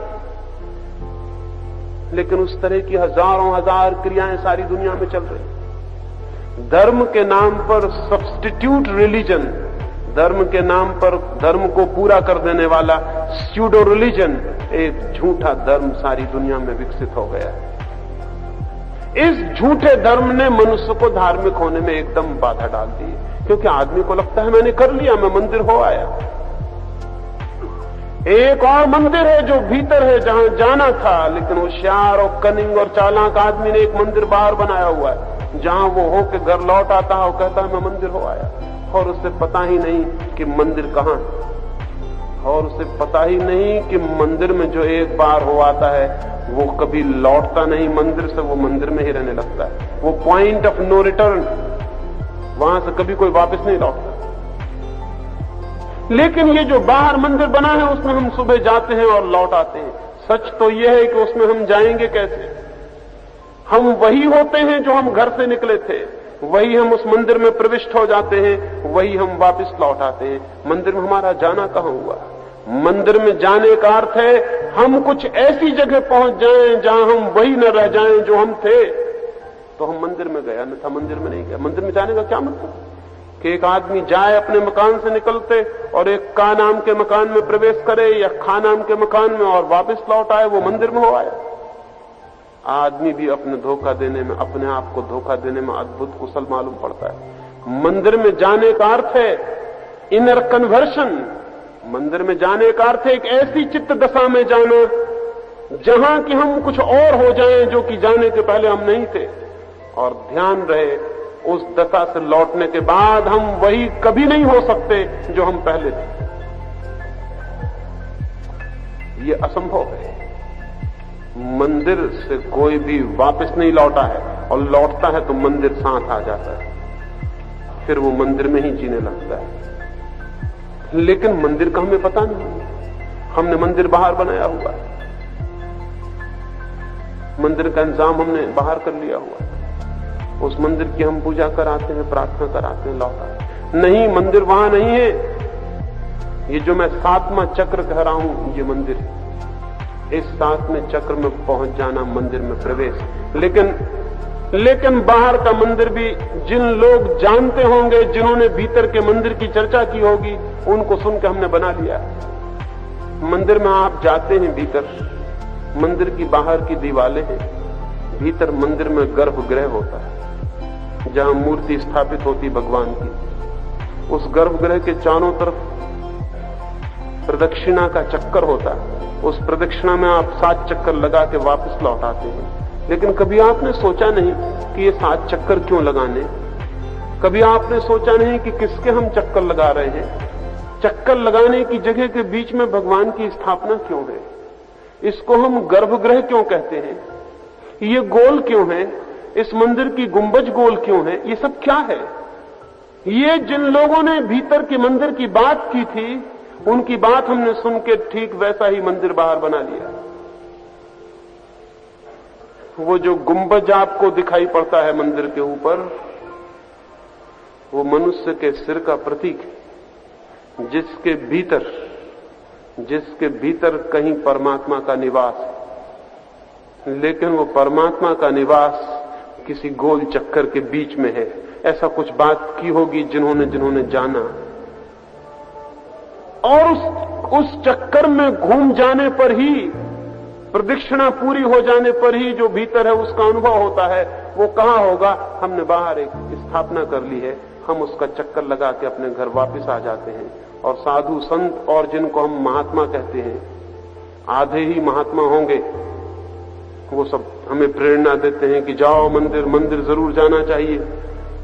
[SPEAKER 1] लेकिन उस तरह की हजारों हजार क्रियाएं सारी दुनिया में चल रही। धर्म के नाम पर सब्स्टिट्यूट रिलीजन, धर्म के नाम पर धर्म को पूरा कर देने वाला स्यूडो रिलीजन, एक झूठा धर्म सारी दुनिया में विकसित हो गया है। इस झूठे धर्म ने मनुष्य को धार्मिक होने में एकदम बाधा डाल दी, क्योंकि आदमी को लगता है मैंने कर लिया, मैं मंदिर हो आया। एक और मंदिर है जो भीतर है, जहां जाना था, लेकिन होशियार और कनिंग और चालाक आदमी ने एक मंदिर बाहर बनाया हुआ है, जहां वो होके घर लौट आता है और कहता है मैं मंदिर हो आया। और उसे पता ही नहीं कि मंदिर कहां है, और उसे पता ही नहीं कि मंदिर में जो एक बार हो आता है वो कभी लौटता नहीं मंदिर से, वो मंदिर में ही रहने लगता है। वो पॉइंट ऑफ नो रिटर्न, वहां से कभी कोई वापस नहीं लौटता। लेकिन ये जो बाहर मंदिर बना है, उसमें हम सुबह जाते हैं और लौट आते हैं। सच तो यह है कि उसमें हम जाएंगे कैसे? हम वही होते हैं जो हम घर से निकले थे, वही हम उस मंदिर में प्रविष्ट हो जाते हैं, वही हम वापस लौट आते हैं। मंदिर में हमारा जाना कहां हुआ? मंदिर में जाने का अर्थ है हम कुछ ऐसी जगह पहुंच जाएं जहां हम वही न रह जाएं जो हम थे, तो हम मंदिर में गए, अन्यथा मंदिर में नहीं गया। मंदिर में जाने का क्या मतलब? कि एक आदमी जाए अपने मकान से निकलते और एक का नाम के मकान में प्रवेश करे या खा नाम के मकान में और वापस लौट आए, वो मंदिर में हो आया। आदमी भी अपने धोखा देने में, अपने आप को धोखा देने में अद्भुत कुशल मालूम पड़ता है। मंदिर में जाने का अर्थ है इनर कन्वर्शन। मंदिर में जाने का अर्थ है एक ऐसी चित्त दशा में जाना जहां कि हम कुछ और हो जाएं जो कि जाने के पहले हम नहीं थे। और ध्यान रहे, उस दशा से लौटने के बाद हम वही कभी नहीं हो सकते जो हम पहले थे। ये असंभव है। मंदिर से कोई भी वापस नहीं लौटा है, और लौटता है तो मंदिर साथ आ जाता है, फिर वो मंदिर में ही जीने लगता है। लेकिन मंदिर का हमें पता नहीं, हमने मंदिर बाहर बनाया हुआ है, मंदिर का इंतजाम हमने बाहर कर लिया हुआ है। उस मंदिर की हम पूजा कराते हैं, प्रार्थना कराते हैं, लौटाते हैं। नहीं, मंदिर वहां नहीं है। ये जो मैं 7वां चक्र कह रहा हूं, ये मंदिर है। इस 7वें चक्र में पहुंच जाना मंदिर में प्रवेश। लेकिन बाहर का मंदिर भी जिन लोग जानते होंगे, जिन्होंने भीतर के मंदिर की चर्चा की होगी, उनको सुनकर हमने बना लिया। मंदिर में आप जाते हैं, भीतर मंदिर की बाहर की दीवारें हैं, भीतर मंदिर में गर्भगृह होता है जहां मूर्ति स्थापित होती भगवान की। उस गर्भगृह के चारों तरफ प्रदक्षिणा का चक्कर होता है। उस प्रदक्षिणा में आप 7 चक्कर लगा के वापस लौट आते हैं। लेकिन कभी आपने सोचा नहीं कि ये 7 चक्कर क्यों लगाने? कभी आपने सोचा नहीं कि किसके हम चक्कर लगा रहे हैं? चक्कर लगाने की जगह के बीच में भगवान की स्थापना क्यों है? इसको हम गर्भगृह क्यों कहते हैं? ये गोल क्यों है? इस मंदिर की गुंबज गोल क्यों है? ये सब क्या है? ये जिन लोगों ने भीतर के मंदिर की बात की थी, उनकी बात हमने सुन के ठीक वैसा ही मंदिर बाहर बना लिया। वो जो गुंबज आपको दिखाई पड़ता है मंदिर के ऊपर, वो मनुष्य के सिर का प्रतीक है, जिसके भीतर कहीं परमात्मा का निवास है। लेकिन वो परमात्मा का निवास किसी गोल चक्कर के बीच में है। ऐसा कुछ बात की होगी जिन्होंने जाना, और उस चक्कर में घूम जाने पर ही, प्रदक्षिणा पूरी हो जाने पर ही जो भीतर है उसका अनुभव होता है। वो कहां होगा? हमने बाहर एक स्थापना कर ली है, हम उसका चक्कर लगा के अपने घर वापस आ जाते हैं। और साधु संत और जिनको हम महात्मा कहते हैं, आधे ही महात्मा होंगे, वो सब हमें प्रेरणा देते हैं कि जाओ मंदिर जरूर जाना चाहिए।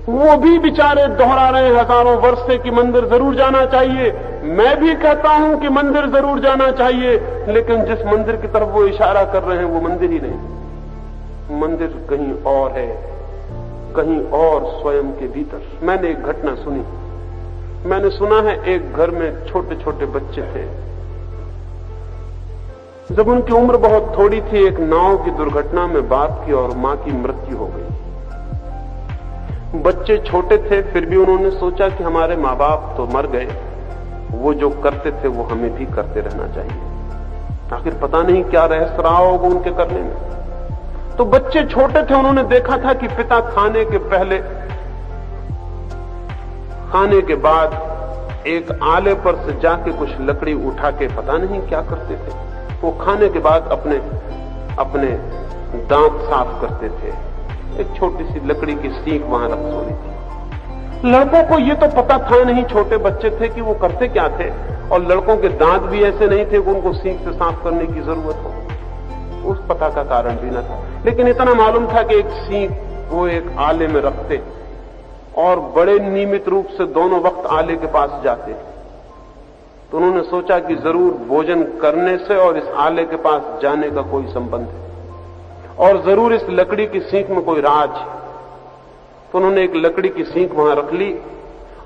[SPEAKER 1] वो भी बेचारे दोहरा रहे हैं हजारों वर्ष से कि मंदिर जरूर जाना चाहिए। मैं भी कहता हूं कि मंदिर जरूर जाना चाहिए, लेकिन जिस मंदिर की तरफ वो इशारा कर रहे हैं वो मंदिर ही नहीं। मंदिर कहीं और है, कहीं और स्वयं के भीतर। मैंने एक घटना सुनी। मैंने सुना है एक घर में छोटे छोटे बच्चे थे। जब उनकी उम्र बहुत थोड़ी थी, एक नाव की दुर्घटना में बाप की और मां की मृत्यु हो गई। बच्चे छोटे थे, फिर भी उन्होंने सोचा कि हमारे माँ बाप तो मर गए, वो जो करते थे वो हमें भी करते रहना चाहिए। आखिर पता नहीं क्या रहस्य रहा होगा उनके करने में। तो बच्चे छोटे थे, उन्होंने देखा था कि पिता खाने के पहले, खाने के बाद एक आले पर से जाके कुछ लकड़ी उठा के पता नहीं क्या करते थे। वो खाने के बाद अपने दांत साफ करते थे। एक छोटी सी लकड़ी की सीख वहां रख छोड़ी थी। लड़कों को ये तो पता था नहीं, छोटे बच्चे थे, कि वो करते क्या थे। और लड़कों के दांत भी ऐसे नहीं थे कि उनको सीख से साफ करने की जरूरत हो। उस पता का कारण भी न था, लेकिन इतना मालूम था कि एक सीख वो एक आले में रखते और बड़े नियमित रूप से दोनों वक्त आले के पास जाते। तो उन्होंने सोचा कि जरूर भोजन करने से और इस आले के पास जाने का कोई संबंध है, और जरूर इस लकड़ी की सीख में कोई राज है। तो उन्होंने एक लकड़ी की सीख वहां रख ली।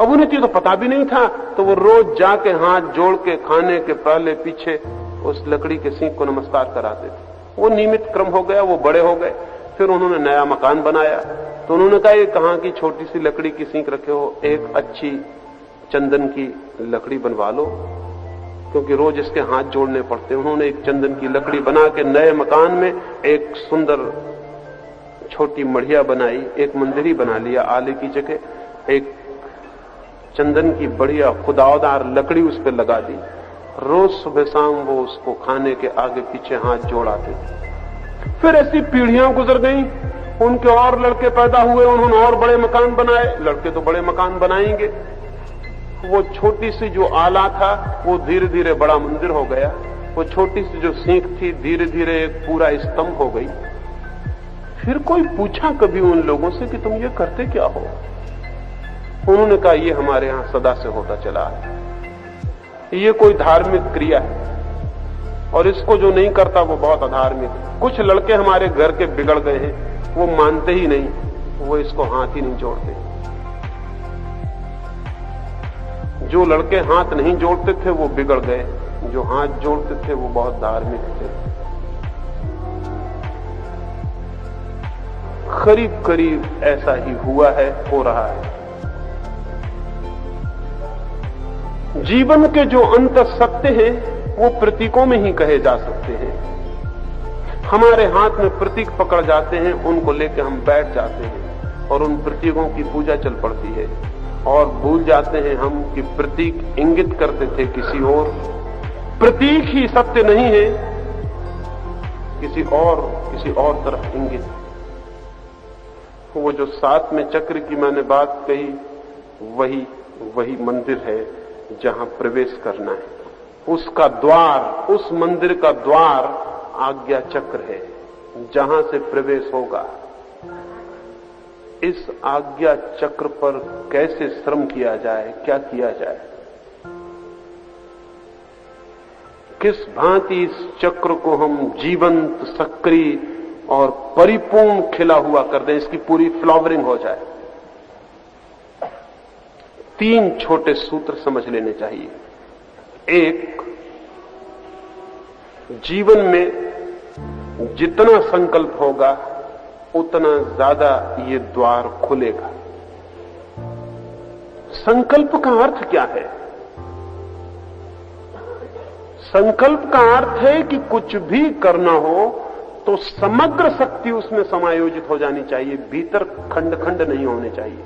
[SPEAKER 1] अब उन्हें तो पता भी नहीं था, तो वो रोज जाके हाथ जोड़ के खाने के पहले पीछे उस लकड़ी के सीख को नमस्कार कराते थे। वो नियमित क्रम हो गया, वो बड़े हो गए। फिर उन्होंने नया मकान बनाया, तो उन्होंने कहा ये कहां की छोटी सी लकड़ी की सीख रखे हो, एक अच्छी चंदन की लकड़ी बनवा लो, क्योंकि रोज इसके हाथ जोड़ने पड़ते। उन्होंने एक चंदन की लकड़ी बना के नए मकान में एक सुंदर छोटी मढ़िया बनाई, एक मंदिर ही बना लिया आले की जगह। एक चंदन की बढ़िया खुदावदार लकड़ी उस पर लगा दी। रोज सुबह शाम वो उसको खाने के आगे पीछे हाथ जोड़ाते थे। फिर ऐसी पीढ़ियां गुजर गईं, उनके और लड़के पैदा हुए, उन्होंने और बड़े मकान बनाए। लड़के तो बड़े मकान बनाएंगे। वो छोटी सी जो आला था वो धीरे धीरे बड़ा मंदिर हो गया। वो छोटी सी जो सीख थी धीरे धीरे एक पूरा स्तंभ हो गई। फिर कोई पूछा कभी उन लोगों से कि तुम ये करते क्या हो? उन्होंने कहा ये हमारे यहां सदा से होता चला है, ये कोई धार्मिक क्रिया है और इसको जो नहीं करता वो बहुत अधार्मिक है। कुछ लड़के हमारे घर के बिगड़ गए हैं, वो मानते ही नहीं, वो इसको हाथ ही नहीं जोड़ते। जो लड़के हाथ नहीं जोड़ते थे वो बिगड़ गए, जो हाथ जोड़ते थे वो बहुत धार्मिक थे। करीब करीब ऐसा ही हुआ है, हो रहा है। जीवन के जो अंत सत्य हैं वो प्रतीकों में ही कहे जा सकते हैं। हमारे हाथ में प्रतीक पकड़ जाते हैं, उनको लेकर हम बैठ जाते हैं और उन प्रतीकों की पूजा चल पड़ती है और भूल जाते हैं हम कि प्रतीक इंगित करते थे किसी और। प्रतीक ही सत्य नहीं है, किसी और तरफ इंगित। वो जो साथ में चक्र की मैंने बात कही वही मंदिर है जहां प्रवेश करना है। उसका द्वार, उस मंदिर का द्वार आज्ञा चक्र है जहां से प्रवेश होगा। इस आज्ञा चक्र पर कैसे श्रम किया जाए, क्या किया जाए, किस भांति इस चक्र को हम जीवंत, सक्रिय और परिपूर्ण खिला हुआ कर दें, इसकी पूरी फ्लावरिंग हो जाए। 3 छोटे सूत्र समझ लेने चाहिए। एक, जीवन में जितना संकल्प होगा उतना ज्यादा ये द्वार खुलेगा। संकल्प का अर्थ क्या है? संकल्प का अर्थ है कि कुछ भी करना हो तो समग्र शक्ति उसमें समायोजित हो जानी चाहिए, भीतर खंड खंड नहीं होने चाहिए।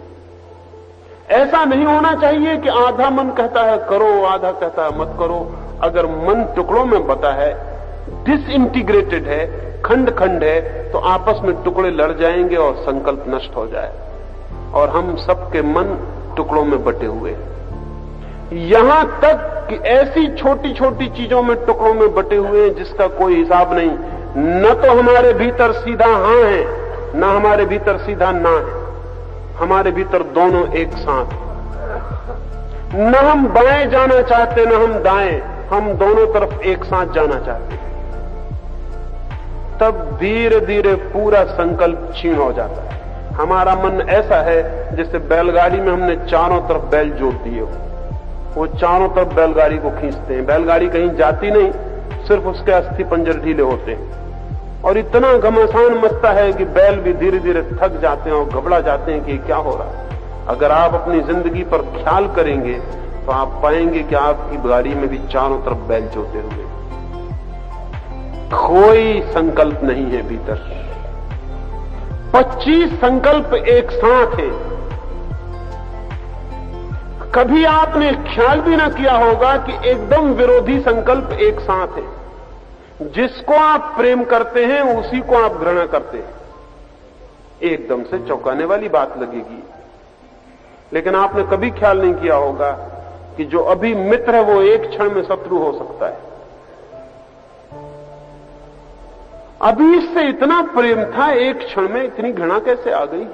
[SPEAKER 1] ऐसा नहीं होना चाहिए कि आधा मन कहता है करो, आधा कहता है मत करो। अगर मन टुकड़ों में बटा है, डिसइंटीग्रेटेड है, खंड खंड है, तो आपस में टुकड़े लड़ जाएंगे और संकल्प नष्ट हो जाए। और हम सबके मन टुकड़ों में बटे हुए हैं। यहां तक कि ऐसी छोटी छोटी चीजों में टुकड़ों में बटे हुए हैं जिसका कोई हिसाब नहीं। न तो हमारे भीतर सीधा हां है, न हमारे भीतर सीधा ना है। हमारे भीतर दोनों एक साथ। न हम बाएं जाना चाहते, न हम दाएं, हम दोनों तरफ एक साथ जाना चाहते हैं। तब धीरे धीरे पूरा संकल्प क्षीण हो जाता है। हमारा मन ऐसा है जैसे बैलगाड़ी में हमने चारों तरफ बैल जोड़ दिए हो, वो चारों तरफ बैलगाड़ी को खींचते हैं। बैलगाड़ी कहीं जाती नहीं, सिर्फ उसके अस्थि पंजर ढीले होते हैं और इतना घमासान मचता है कि बैल भी धीरे धीरे थक जाते हैं और घबरा जाते हैं कि क्या हो रहा है। अगर आप अपनी जिंदगी पर ख्याल करेंगे तो आप पाएंगे कि आपकी गाड़ी में भी चारों तरफ बैल जोते हुए, कोई संकल्प नहीं है भीतर। 25 संकल्प एक साथ है। कभी आपने ख्याल भी ना किया होगा कि एकदम विरोधी संकल्प एक साथ है। जिसको आप प्रेम करते हैं उसी को आप घृणा करते हैं। एकदम से चौंकाने वाली बात लगेगी, लेकिन आपने कभी ख्याल नहीं किया होगा कि जो अभी मित्र है वो एक क्षण में शत्रु हो सकता है। अभी इससे इतना प्रेम था, एक क्षण में इतनी घृणा कैसे आ गई?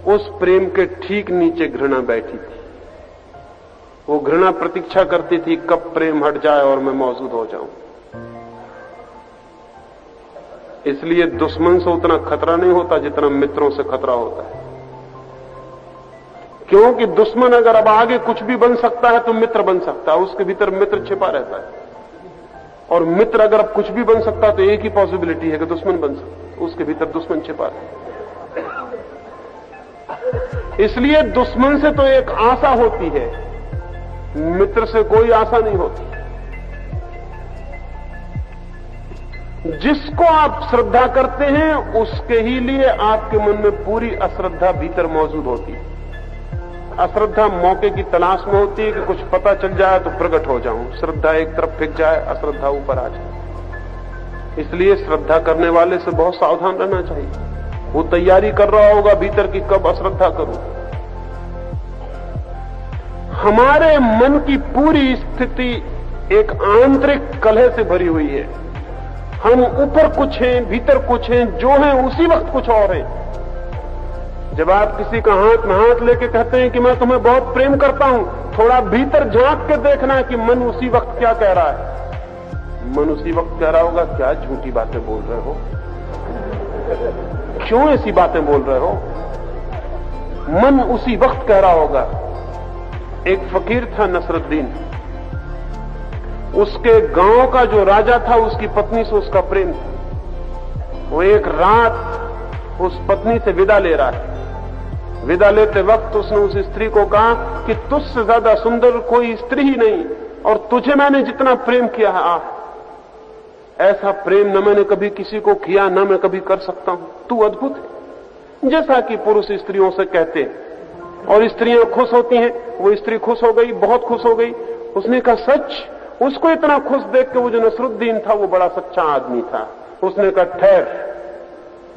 [SPEAKER 1] उस प्रेम के ठीक नीचे घृणा बैठी थी। वो घृणा प्रतीक्षा करती थी कब प्रेम हट जाए और मैं मौजूद हो जाऊं। इसलिए दुश्मन से उतना खतरा नहीं होता जितना मित्रों से खतरा होता है। क्योंकि दुश्मन अगर अब आगे कुछ भी बन सकता है तो मित्र बन सकता है, उसके भीतर मित्र छिपा रहता है। और मित्र अगर अब कुछ भी बन सकता है तो एक ही पॉसिबिलिटी है कि दुश्मन बन सकता है, उसके भीतर दुश्मन छिपा रहता है। इसलिए दुश्मन से तो एक आशा होती है, मित्र से कोई आशा नहीं होती। जिसको आप श्रद्धा करते हैं उसके ही लिए आपके मन में पूरी अश्रद्धा भीतर मौजूद होती है। अश्रद्धा मौके की तलाश में होती है कि कुछ पता चल जाए तो प्रकट हो जाऊं, श्रद्धा एक तरफ फेंक जाए, अश्रद्धा ऊपर आ जाए। इसलिए श्रद्धा करने वाले से बहुत सावधान रहना चाहिए। वो तैयारी कर रहा होगा भीतर की कब अश्रद्धा करूं। हमारे मन की पूरी स्थिति एक आंतरिक कलह से भरी हुई है। हम ऊपर कुछ हैं, भीतर कुछ हैं, जो हैं उसी वक्त कुछ और हैं। जब आप किसी का हाथ में हाथ लेके कहते हैं कि मैं तुम्हें बहुत प्रेम करता हूं, थोड़ा भीतर झांक के देखना कि मन उसी वक्त क्या कह रहा है। मन उसी वक्त कह रहा होगा, क्या झूठी बातें बोल रहे हो, क्यों ऐसी बातें बोल रहे हो। मन उसी वक्त कह रहा होगा। एक फकीर था नसरुद्दीन, उसके गांव का जो राजा था उसकी पत्नी से उसका प्रेम था। वो एक रात उस पत्नी से विदा ले रहा है। विदा लेते वक्त उसने उस स्त्री को कहा कि तुझसे ज्यादा सुंदर कोई स्त्री ही नहीं, और तुझे मैंने जितना प्रेम किया है ऐसा प्रेम न मैंने कभी किसी को किया, न मैं कभी कर सकता हूं। तू अद्भुत है। जैसा कि पुरुष स्त्रियों से कहते हैं और स्त्रियां खुश होती हैं। वो स्त्री खुश हो गई, बहुत खुश हो गई। उसने कहा सच। उसको इतना खुश देख के वो जो नसरुद्दीन था वो बड़ा सच्चा आदमी था। उसने कहा ठहर,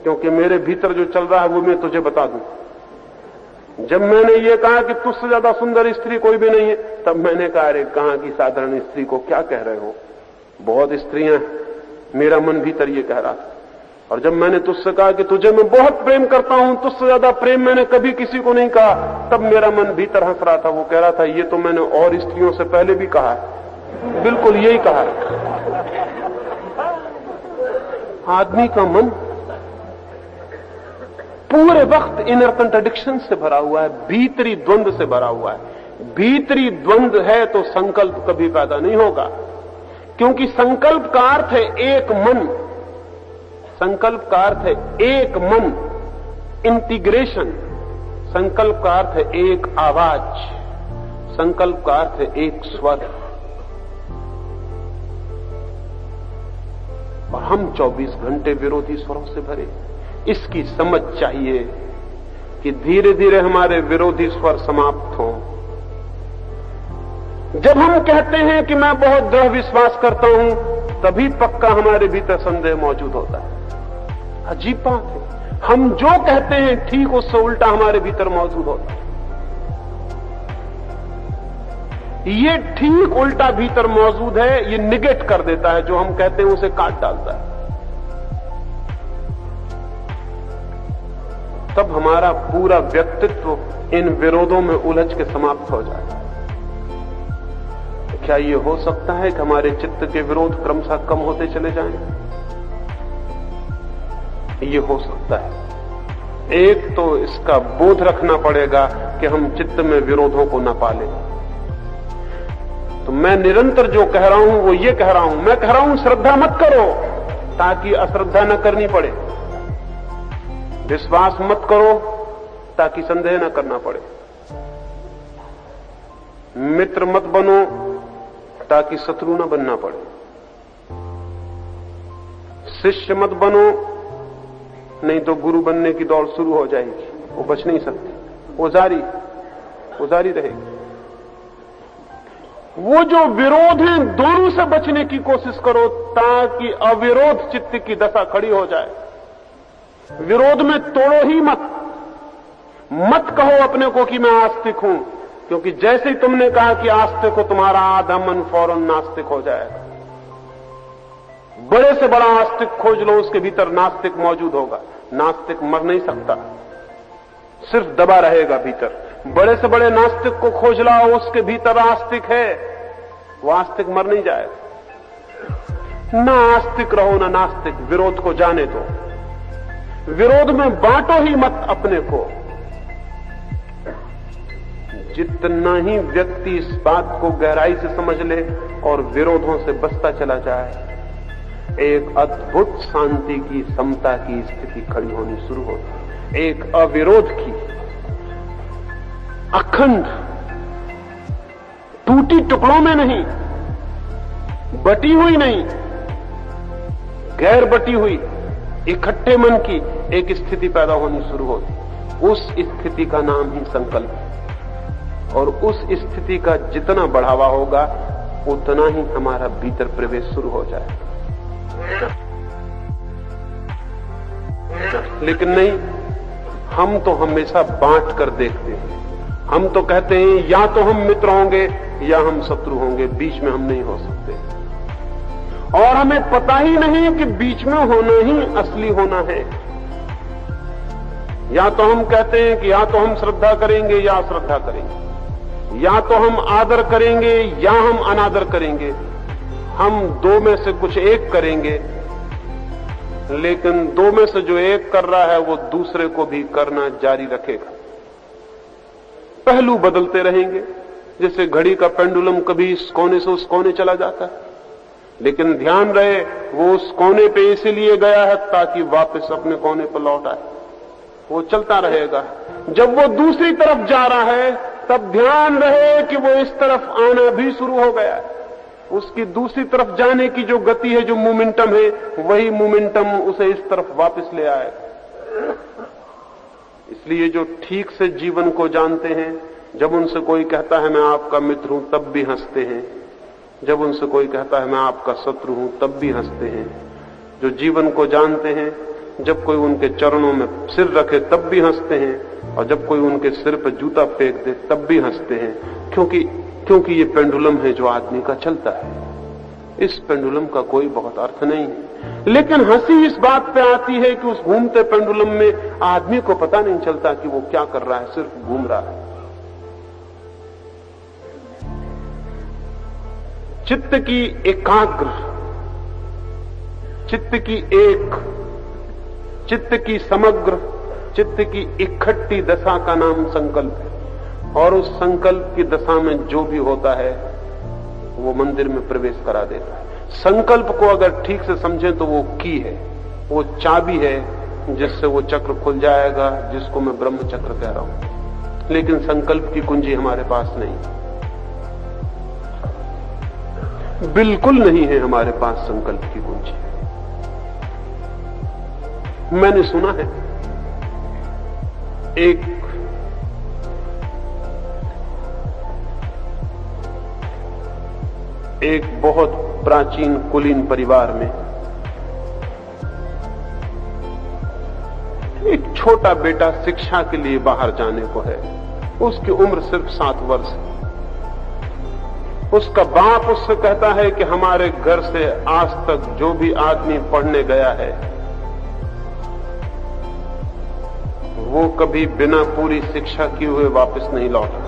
[SPEAKER 1] क्योंकि मेरे भीतर जो चल रहा है वो मैं तुझे बता दूं। जब मैंने ये कहा कि तुझसे ज्यादा सुंदर स्त्री कोई भी नहीं है, तब मैंने कहा अरे कहां की साधारण स्त्री को क्या कह रहे हो, बहुत स्त्रियां। मेरा मन भीतर ये कह रहा था। और जब मैंने तुझसे कहा कि तुझे मैं बहुत प्रेम करता हूं, तुझसे ज्यादा प्रेम मैंने कभी किसी को नहीं कहा, तब मेरा मन भीतर हंस रहा था। वो कह रहा था ये तो मैंने और स्त्रियों से पहले भी कहा है, बिल्कुल यही कहा है। आदमी का मन पूरे वक्त इनर कंट्राडिक्शन से भरा हुआ है, भीतरी द्वंद से भरा हुआ है। भीतरी द्वंद है तो संकल्प कभी पैदा नहीं होगा, क्योंकि संकल्प का अर्थ है एक मन। संकल्प का अर्थ है एक मन, इंटीग्रेशन। संकल्प का अर्थ है एक आवाज। संकल्प का अर्थ है एक स्वर। और हम 24 घंटे विरोधी स्वरों से भरे। इसकी समझ चाहिए कि धीरे धीरे हमारे विरोधी स्वर समाप्त हों। जब हम कहते हैं कि मैं बहुत दृढ़ विश्वास करता हूं, तभी पक्का हमारे भीतर संदेह मौजूद होता है। अजीब बात है, हम जो कहते हैं ठीक उससे उल्टा हमारे भीतर मौजूद होता है। ये ठीक उल्टा भीतर मौजूद है, ये निगेट कर देता है। जो हम कहते हैं उसे काट डालता है। तब हमारा पूरा व्यक्तित्व इन विरोधों में उलझ के समाप्त हो जाए। क्या ये हो सकता है कि हमारे चित्त के विरोध क्रमशः कम होते चले जाएं? ये हो सकता है। एक तो इसका बोध रखना पड़ेगा कि हम चित्त में विरोधों को न पालें। तो मैं निरंतर जो कह रहा हूं वो ये कह रहा हूं, मैं कह रहा हूं श्रद्धा मत करो ताकि अश्रद्धा न करनी पड़े। विश्वास मत करो ताकि संदेह न करना पड़े। मित्र मत बनो ताकि शत्रु न बनना पड़े। शिष्य मत बनो, नहीं तो गुरु बनने की दौड़ शुरू हो जाएगी, वो बच नहीं सकती, वो जारी रहेगी। वो जो विरोध है दोनों से बचने की कोशिश करो ताकि अविरोध चित्त की दशा खड़ी हो जाए। विरोध में तोड़ो ही मत कहो अपने को कि मैं आस्तिक हूं, क्योंकि जैसे ही तुमने कहा कि आस्तिक हो, तुम्हारा आधा मन फौरन नास्तिक हो जाएगा। बड़े से बड़ा आस्तिक खोज लो, उसके भीतर नास्तिक मौजूद होगा। नास्तिक मर नहीं सकता, सिर्फ दबा रहेगा भीतर। बड़े से बड़े नास्तिक को खोज लाओ, उसके भीतर आस्तिक है, वो आस्तिक मर नहीं जाएगा। ना आस्तिक रहो ना नास्तिक, विरोध को जाने दो। विरोध में बांटो ही मत अपने को। जितना ही व्यक्ति इस बात को गहराई से समझ ले और विरोधों से बचता चला जाए, एक अद्भुत शांति की, समता की स्थिति खड़ी होनी शुरू होती। एक अविरोध की, अखंड, टूटी टुकड़ों में नहीं, बटी हुई नहीं, गैर बटी हुई, इकट्ठे मन की एक स्थिति पैदा होनी शुरू होती। उस स्थिति का नाम ही संकल्प है। और उस स्थिति का जितना बढ़ावा होगा उतना ही हमारा भीतर प्रवेश शुरू हो जाएगा। लेकिन नहीं, हम तो हमेशा बांट कर देखते हैं। हम तो कहते हैं या तो हम मित्र होंगे या हम शत्रु होंगे, बीच में हम नहीं हो सकते। और हमें पता ही नहीं कि बीच में होना ही असली होना है। या तो हम कहते हैं कि या तो हम श्रद्धा करेंगे या अश्रद्धा करेंगे, या तो हम आदर करेंगे या हम अनादर करेंगे। हम दो में से कुछ एक करेंगे, लेकिन दो में से जो एक कर रहा है वो दूसरे को भी करना जारी रखेगा। पहलू बदलते रहेंगे, जैसे घड़ी का पेंडुलम कभी इस कोने से उस कोने चला जाता है, लेकिन ध्यान रहे वो उस कोने पे इसीलिए गया है ताकि वापस अपने कोने पर लौट आए। वो चलता रहेगा। जब वो दूसरी तरफ जा रहा है तब ध्यान रहे कि वो इस तरफ आना भी शुरू हो गया है। उसकी दूसरी तरफ जाने की जो गति है, जो मोमेंटम है, वही मोमेंटम उसे इस तरफ वापस ले आएगा। इसलिए जो ठीक से जीवन को जानते हैं, जब उनसे कोई कहता है मैं आपका मित्र हूं तब भी हंसते हैं, जब उनसे कोई कहता है मैं आपका शत्रु हूं तब भी हंसते हैं। जो जीवन को जानते हैं, जब कोई उनके चरणों में सिर रखे तब भी हंसते हैं, और जब कोई उनके सिर पर जूता फेंक दे तब भी हंसते हैं, क्योंकि ये पेंडुलम है जो आदमी का चलता है। इस पेंडुलम का कोई बहुत अर्थ नहीं है। लेकिन हंसी इस बात पे आती है कि उस घूमते पेंडुलम में आदमी को पता नहीं चलता कि वो क्या कर रहा है, सिर्फ घूम रहा है। चित्त की एकाग्र, चित्त की एक, चित्त की समग्र, चित्त की इकट्ठी दशा का नाम संकल्प है। और उस संकल्प की दशा में जो भी होता है वो मंदिर में प्रवेश करा देता है। संकल्प को अगर ठीक से समझें तो वो की है, वो चाबी है जिससे वो चक्र खुल जाएगा, जिसको मैं ब्रह्म चक्र कह रहा हूं। लेकिन संकल्प की कुंजी हमारे पास नहीं, बिल्कुल नहीं है हमारे पास संकल्प की कुंजी। मैंने सुना है एक बहुत प्राचीन कुलीन परिवार में एक छोटा बेटा शिक्षा के लिए बाहर जाने को है। उसकी उम्र सिर्फ 7 वर्ष है। उसका बाप उससे कहता है कि हमारे घर से आज तक जो भी आदमी पढ़ने गया है वो कभी बिना पूरी शिक्षा किए हुए वापस नहीं लौटा।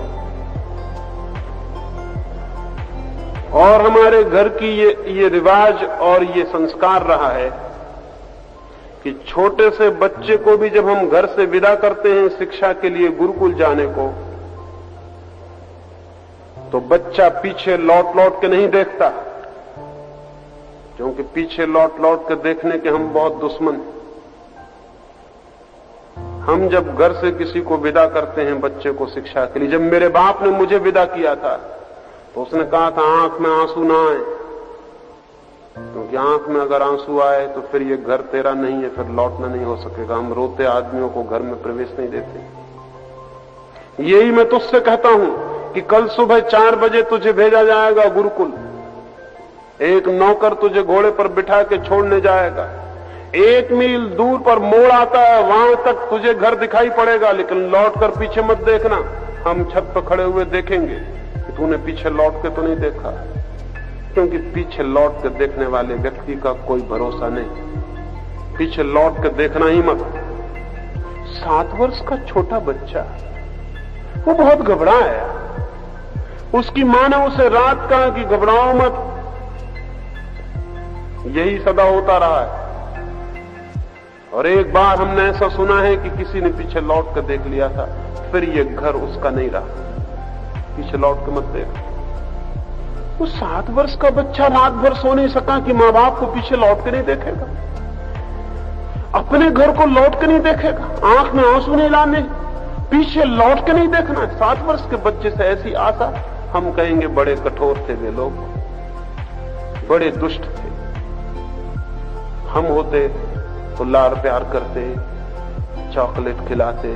[SPEAKER 1] और हमारे घर की ये रिवाज और ये संस्कार रहा है कि छोटे से बच्चे को भी जब हम घर से विदा करते हैं शिक्षा के लिए गुरुकुल जाने को, तो बच्चा पीछे लौट लौट के नहीं देखता, क्योंकि पीछे लौट लौट के देखने के हम बहुत दुश्मन हैं। हम जब घर से किसी को विदा करते हैं बच्चे को शिक्षा के लिए, जब मेरे बाप ने मुझे विदा किया था तो उसने कहा था आंख में आंसू ना आए, क्योंकि आंख में अगर आंसू आए तो फिर ये घर तेरा नहीं है, फिर लौटना नहीं हो सकेगा। हम रोते आदमियों को घर में प्रवेश नहीं देते। यही मैं तुझसे कहता हूं कि कल सुबह 4 बजे तुझे भेजा जाएगा गुरुकुल। एक नौकर तुझे घोड़े पर बिठा के छोड़ने जाएगा। 1 मील दूर पर मोड़ आता है, वहां तक तुझे घर दिखाई पड़ेगा, लेकिन लौट कर पीछे मत देखना। हम छत पर खड़े हुए देखेंगे कि तूने पीछे लौट के तो नहीं देखा, क्योंकि पीछे लौट के देखने वाले व्यक्ति का कोई भरोसा नहीं। पीछे लौट के देखना ही मत। 7 वर्ष का छोटा बच्चा, वो बहुत घबराया। उसकी मां ने उसे रात कहा कि घबराओ मत। यही सदा होता रहा है। और एक बार हमने ऐसा सुना है कि किसी ने पीछे लौट कर देख लिया था, फिर ये घर उसका नहीं रहा। पीछे लौट के मत देख। वो 7 वर्ष का बच्चा रात भर सो नहीं सका कि मां बाप को पीछे लौट के नहीं देखेगा, अपने घर को लौट के नहीं देखेगा, आंख में आंसू नहीं लाने, पीछे लौट के नहीं देखना। 7 वर्ष के बच्चे से ऐसी आशा, हम कहेंगे बड़े कठोर थे वे लोग, बड़े दुष्ट थे। हम होते तो लाड़ प्यार करते, चॉकलेट खिलाते,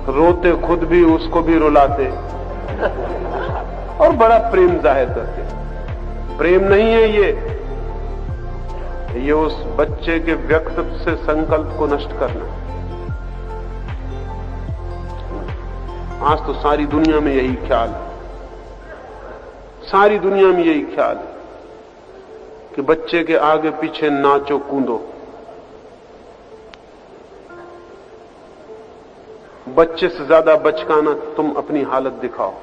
[SPEAKER 1] रोते खुद भी उसको भी रुलाते, और बड़ा प्रेम जाहिर करते हैं। प्रेम नहीं है ये उस बच्चे के व्यक्तित्व से संकल्प को नष्ट करना। आज तो सारी दुनिया में यही ख्याल है, सारी दुनिया में यही ख्याल है कि बच्चे के आगे पीछे नाचो कूदो, बच्चे से ज्यादा बचकाना तुम अपनी हालत दिखाओ।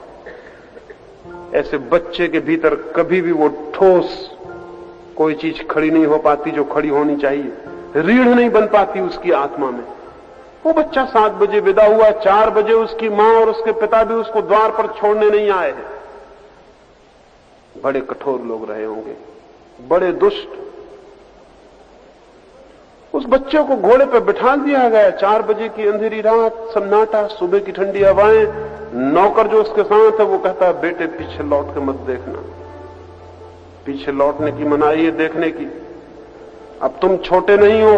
[SPEAKER 1] ऐसे बच्चे के भीतर कभी भी वो ठोस कोई चीज खड़ी नहीं हो पाती जो खड़ी होनी चाहिए, रीढ़ नहीं बन पाती उसकी आत्मा में। वो बच्चा 7 बजे विदा हुआ, 4 बजे उसकी मां और उसके पिता भी उसको द्वार पर छोड़ने नहीं आए हैं। बड़े कठोर लोग रहे होंगे, बड़े दुष्ट। उस बच्चे को घोड़े पर बिठा दिया गया, 4 बजे की अंधेरी रात, सन्नाटा, सुबह की ठंडी हवाएं। नौकर जो उसके साथ है वो कहता है, बेटे पीछे लौट के मत देखना। पीछे लौटने की मनाही है देखने की। अब तुम छोटे नहीं हो,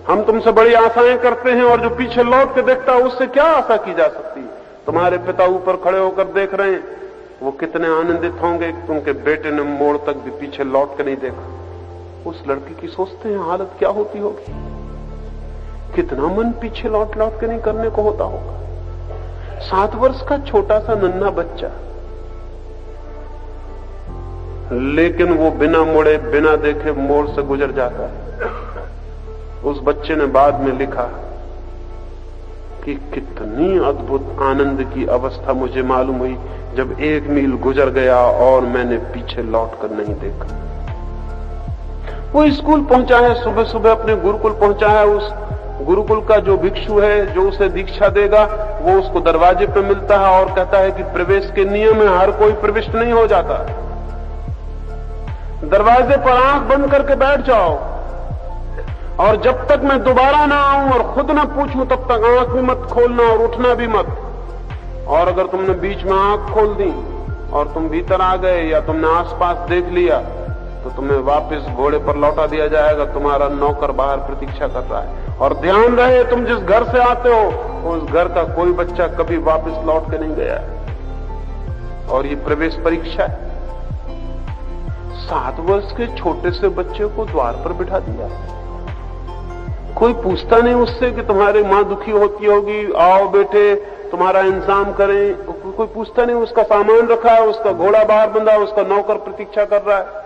[SPEAKER 1] हम तुमसे बड़ी आशाएं करते हैं, और जो पीछे लौट के देखता है उससे क्या आशा की जा सकती है। तुम्हारे पिता ऊपर खड़े होकर देख रहे हैं, वो कितने आनंदित होंगे कि तुमके बेटे ने मोड़ तक भी पीछे लौट के नहीं देखा। उस लड़की की सोचते हैं हालत क्या होती होगी, कितना मन पीछे लौट लौट के नहीं करने को होता होगा। 7 वर्ष का छोटा सा नन्हा बच्चा, लेकिन वो बिना मुड़े बिना देखे मोड़ से गुजर जाता है। उस बच्चे ने बाद में लिखा कि कितनी अद्भुत आनंद की अवस्था मुझे मालूम हुई जब 1 मील गुजर गया और मैंने पीछे लौटकर नहीं देखा। वो स्कूल पहुंचा है, सुबह सुबह अपने गुरुकुल पहुंचा है। उस गुरुकुल का जो भिक्षु है जो उसे दीक्षा देगा, वो उसको दरवाजे पे मिलता है और कहता है कि प्रवेश के नियम है, हर कोई प्रविष्ट नहीं हो जाता। दरवाजे पर आंख बंद करके बैठ जाओ, और जब तक मैं दोबारा ना आऊं और खुद ना पूछूं तब तक आंख भी मत खोलना और उठना भी मत। और अगर तुमने बीच में आंख खोल दी और तुम भीतर आ गए या तुमने आसपास देख लिया तो तुम्हें वापस घोड़े पर लौटा दिया जाएगा। तुम्हारा नौकर बाहर प्रतीक्षा कर रहा है। और ध्यान रहे, तुम जिस घर से आते हो उस घर का कोई बच्चा कभी वापस लौट के नहीं गया है, और ये प्रवेश परीक्षा है। 7 वर्ष के छोटे से बच्चे को द्वार पर बिठा दिया। कोई पूछता नहीं उससे कि तुम्हारी मां दुखी होती होगी, आओ बेटे तुम्हारा इंतजाम करें। कोई पूछता नहीं, उसका सामान रखा है, उसका घोड़ा बाहर बंधा है, उसका नौकर प्रतीक्षा कर रहा है।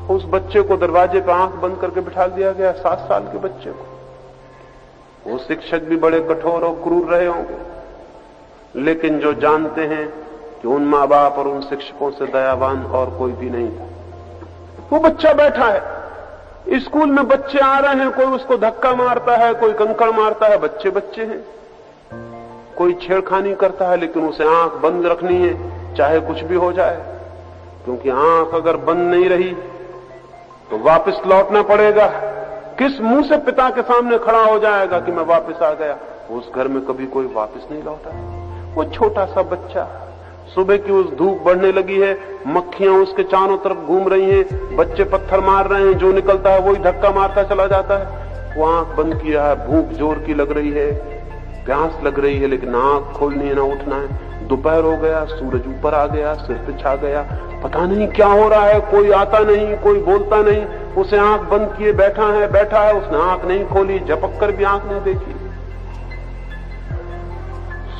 [SPEAKER 1] उस बच्चे को दरवाजे पर आंख बंद करके बिठा दिया गया, 7 साल के बच्चे को। वो शिक्षक भी बड़े कठोर और क्रूर रहे होंगे, लेकिन जो जानते हैं कि उन मां बाप और उन शिक्षकों से दयावान और कोई भी नहीं था। वो बच्चा बैठा है, स्कूल में बच्चे आ रहे हैं, कोई उसको धक्का मारता है, कोई कंकड़ मारता है, बच्चे बच्चे हैं। कोई छेड़खानी करता है, लेकिन उसे आंख बंद रखनी है, चाहे कुछ भी हो जाए, क्योंकि आंख अगर बंद नहीं रही तो वापस लौटना पड़ेगा। किस मुंह से पिता के सामने खड़ा हो जाएगा कि मैं वापस आ गया। उस घर में कभी कोई वापस नहीं लौटा। वो छोटा सा बच्चा, सुबह की उस धूप बढ़ने लगी है, मक्खियां उसके चारों तरफ घूम रही हैं, बच्चे पत्थर मार रहे हैं, जो निकलता है वही धक्का मारता चला जाता है। वो आंख बंद किया है, भूख जोर की लग रही है, प्यास लग रही है, लेकिन आंख खोलनी है ना उठना है। दोपहर हो गया, सूरज ऊपर आ गया, सिर पे छा गया, पता नहीं क्या हो रहा है, कोई आता नहीं, कोई बोलता नहीं। उसे आंख बंद किए बैठा है, उसने आंख नहीं खोली, झपक कर भी आंख नहीं देखी।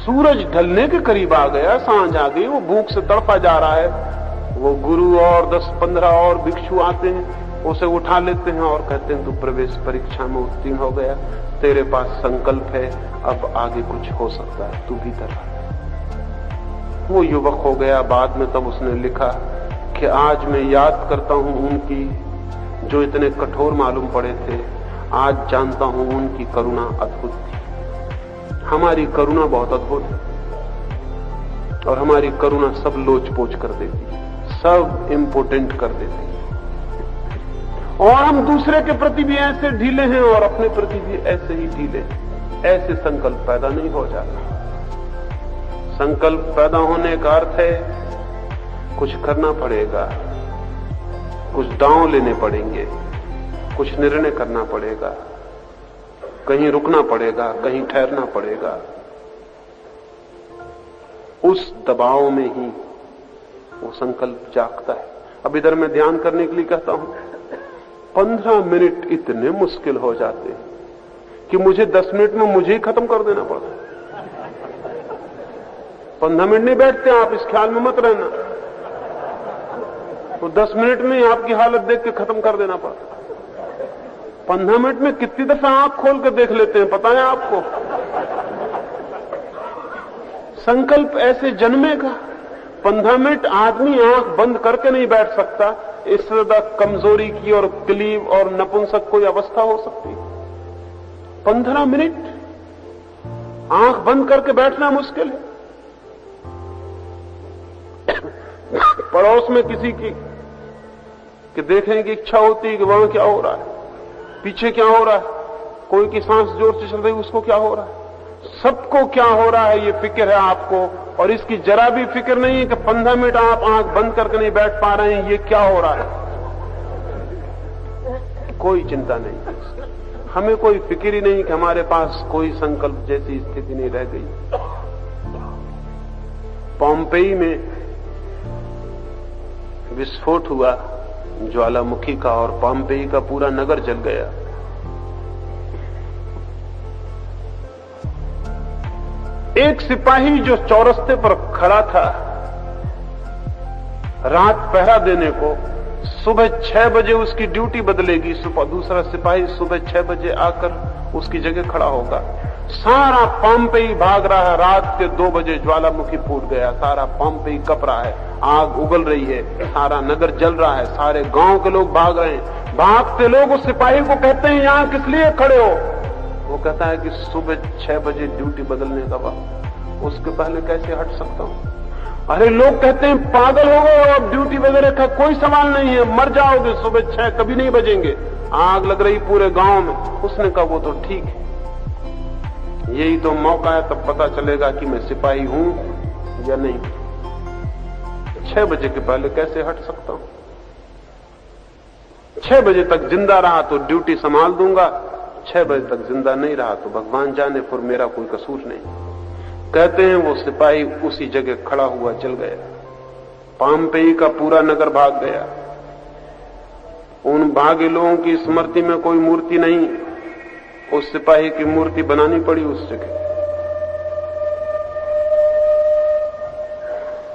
[SPEAKER 1] सूरज ढलने के करीब आ गया, सांझ आ गई, वो भूख से तड़पा जा रहा है। वो गुरु और 10-15 और भिक्षु आते हैं, उसे उठा लेते हैं और कहते हैं तू प्रवेश परीक्षा में उत्तीर्ण हो गया, तेरे पास संकल्प है, अब आगे कुछ हो सकता है, तू भीतर आ। वो युवक हो गया बाद में। तब उसने लिखा कि आज मैं याद करता हूं उनकी जो इतने कठोर मालूम पड़े थे, आज जानता हूं उनकी करुणा अद्भुत थी। हमारी करुणा बहुत अद्भुत है, और हमारी करुणा सब लोच पोच कर देती है, सब इम्पोर्टेंट कर देती है। और हम दूसरे के प्रति भी ऐसे ढीले हैं और अपने प्रति भी ऐसे ही ढीले। ऐसे संकल्प पैदा नहीं हो जाता। संकल्प पैदा होने का अर्थ है कुछ करना पड़ेगा, कुछ दांव लेने पड़ेंगे, कुछ निर्णय करना पड़ेगा, कहीं रुकना पड़ेगा, कहीं ठहरना पड़ेगा। उस दबाव में ही वो संकल्प जागता है। अब इधर मैं ध्यान करने के लिए कहता हूं, 15 मिनट इतने मुश्किल हो जाते हैं कि मुझे 10 मिनट में मुझे ही खत्म कर देना पड़ता है। 15 मिनट नहीं बैठते आप, इस ख्याल में मत रहना, तो 10 मिनट में ही आपकी हालत देख के खत्म कर देना पड़ता है। 15 मिनट में कितनी दफा आंख खोल कर देख लेते हैं पता है आपको? संकल्प ऐसे जन्मेगा। 15 मिनट आदमी आंख बंद करके नहीं बैठ सकता। इससे ज्यादा कमजोरी की और क्लीब और नपुंसक कोई अवस्था हो सकती है। 15 मिनट आंख बंद करके बैठना मुश्किल है। पड़ोस में किसी की कि देखने की इच्छा होती है कि वहां क्या हो रहा है, पीछे क्या हो रहा है, कोई की सांस जोर से चल रही है उसको क्या हो रहा है, सबको क्या हो रहा है ये फिक्र है आपको। और इसकी जरा भी फिक्र नहीं है कि 15 मिनट आप आंख बंद करके नहीं बैठ पा रहे हैं, ये क्या हो रहा है, कोई चिंता नहीं। हमें कोई फिक्र ही नहीं कि हमारे पास कोई संकल्प जैसी स्थिति नहीं रह गई। पोम्पेई में विस्फोट हुआ ज्वालामुखी का और पोम्पेई का पूरा नगर जल गया। एक सिपाही जो चौरस्ते पर खड़ा था रात पहरा देने को, सुबह 6 बजे उसकी ड्यूटी बदलेगी, दूसरा सिपाही सुबह 6 बजे आकर उसकी जगह खड़ा होगा। सारा पोम्पेई भाग रहा है। रात के 2 बजे ज्वालामुखी फूट गया, सारा पोम्पेई कप रहा है, आग उगल रही है, सारा नगर जल रहा है, सारे गांव के लोग भाग रहे हैं। भागते लोग उस सिपाही को कहते हैं यहां किस लिए खड़े हो? वो कहता है कि सुबह 6 बजे ड्यूटी बदलने का वक्त, उसके पहले कैसे हट सकता हूं? अरे लोग कहते हैं पागल हो गए, अब ड्यूटी वगैरह का कोई सवाल नहीं है, मर जाओगे, सुबह 6 कभी नहीं बजेंगे, आग लग रही पूरे गांव में। उसने कहा वो तो ठीक है, यही तो मौका है, तब पता चलेगा कि मैं सिपाही हूं या नहीं। 6 बजे के पहले कैसे हट सकता हूं? 6 बजे तक जिंदा रहा तो ड्यूटी संभाल दूंगा, 6 बजे तक जिंदा नहीं रहा तो भगवान जाने, फिर मेरा कोई कसूर नहीं। कहते हैं वो सिपाही उसी जगह खड़ा हुआ जल गया। पोम्पेई का पूरा नगर भाग गया। उन भागे लोगों की स्मृति में कोई मूर्ति नहीं, उस सिपाही की मूर्ति बनानी पड़ी उस जगह।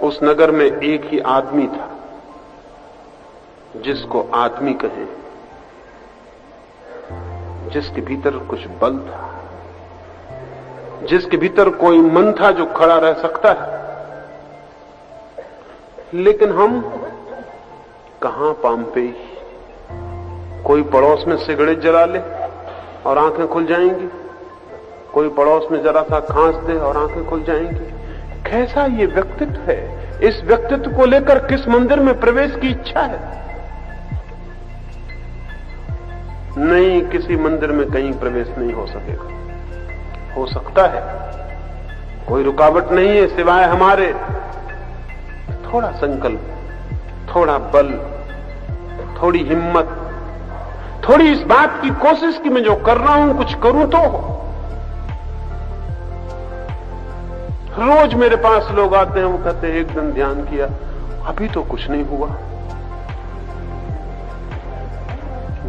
[SPEAKER 1] उस नगर में एक ही आदमी था जिसको आदमी कहें, जिसके भीतर कुछ बल था, जिसके भीतर कोई मन था जो खड़ा रह सकता है। लेकिन हम कहां पोम्पेई? कोई पड़ोस में सिगरेट जला ले और आंखें खुल जाएंगी, कोई पड़ोस में जरा सा खांस दे और आंखें खुल जाएंगी। कैसा ये व्यक्तित्व है? इस व्यक्तित्व को लेकर किस मंदिर में प्रवेश की इच्छा है? नहीं, किसी मंदिर में कहीं प्रवेश नहीं हो सकेगा। हो सकता है, कोई रुकावट नहीं है सिवाय हमारे थोड़ा संकल्प, थोड़ा बल, थोड़ी हिम्मत, थोड़ी इस बात की कोशिश कि मैं जो कर रहा हूं कुछ करूं तो। रोज मेरे पास लोग आते हैं, वो कहते हैं एक दिन ध्यान किया, अभी तो कुछ नहीं हुआ।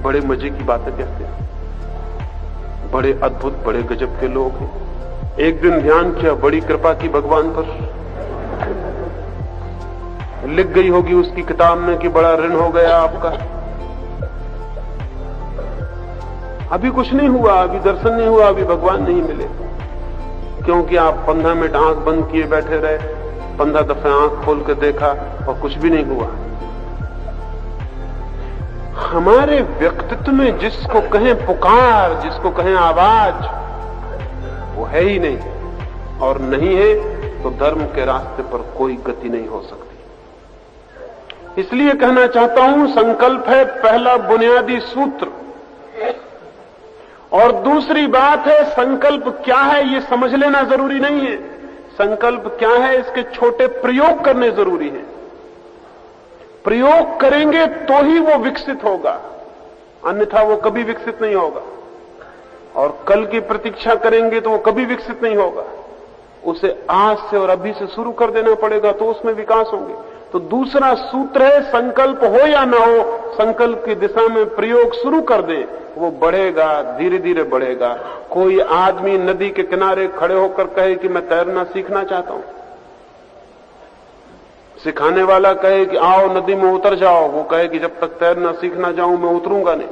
[SPEAKER 1] बड़े मजे की बातें कहते हैं, बड़े अद्भुत, बड़े गजब के लोग हैं। एक दिन ध्यान किया, बड़ी कृपा की भगवान पर, लिख गई होगी उसकी किताब में कि बड़ा ऋण हो गया आपका। अभी कुछ नहीं हुआ, अभी दर्शन नहीं हुआ, अभी भगवान नहीं मिले, क्योंकि आप 15 मिनट आंख बंद किए बैठे रहे, 15 दफे आंख खोल कर देखा और कुछ भी नहीं हुआ। हमारे व्यक्तित्व में जिसको कहें पुकार, जिसको कहें आवाज, वो है ही नहीं, और नहीं है तो धर्म के रास्ते पर कोई गति नहीं हो सकती। इसलिए कहना चाहता हूं, संकल्प है पहला बुनियादी सूत्र। और दूसरी बात है, संकल्प क्या है ये समझ लेना जरूरी नहीं है। संकल्प क्या है इसके छोटे प्रयोग करने जरूरी है। प्रयोग करेंगे तो ही वो विकसित होगा, अन्यथा वो कभी विकसित नहीं होगा। और कल की प्रतीक्षा करेंगे तो वो कभी विकसित नहीं होगा। उसे आज से और अभी से शुरू कर देना पड़ेगा, तो उसमें विकास होंगे। तो दूसरा सूत्र है, संकल्प हो या ना हो, संकल्प की दिशा में प्रयोग शुरू कर दे, वो बढ़ेगा, धीरे धीरे बढ़ेगा। कोई आदमी नदी के किनारे खड़े होकर कहे कि मैं तैरना सीखना चाहता हूं, सिखाने वाला कहे कि आओ नदी में उतर जाओ, वो कहे कि जब तक तैरना सीखना जाऊं मैं उतरूंगा नहीं,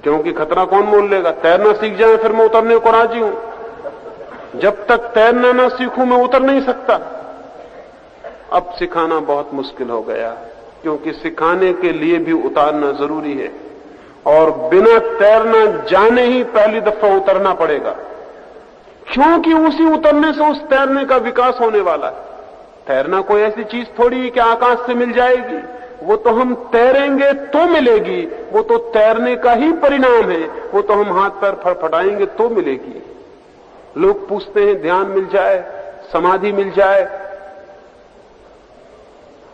[SPEAKER 1] क्योंकि खतरा कौन मोल लेगा। तैरना सीख जाए फिर मैं उतरने को राजी हूं, जब तक तैरना ना सीखूं मैं उतर नहीं सकता। अब सिखाना बहुत मुश्किल हो गया, क्योंकि सिखाने के लिए भी उतारना जरूरी है, और बिना तैरना जाने ही पहली दफा उतरना पड़ेगा, क्योंकि उसी उतरने से उस तैरने का विकास होने वाला है। तैरना कोई ऐसी चीज थोड़ी है कि आकाश से मिल जाएगी, वो तो हम तैरेंगे तो मिलेगी, वो तो तैरने का ही परिणाम है, वो तो हम हाथ पैर फड़फड़ाएंगे तो मिलेगी। लोग पूछते हैं ध्यान मिल जाए, समाधि मिल जाए,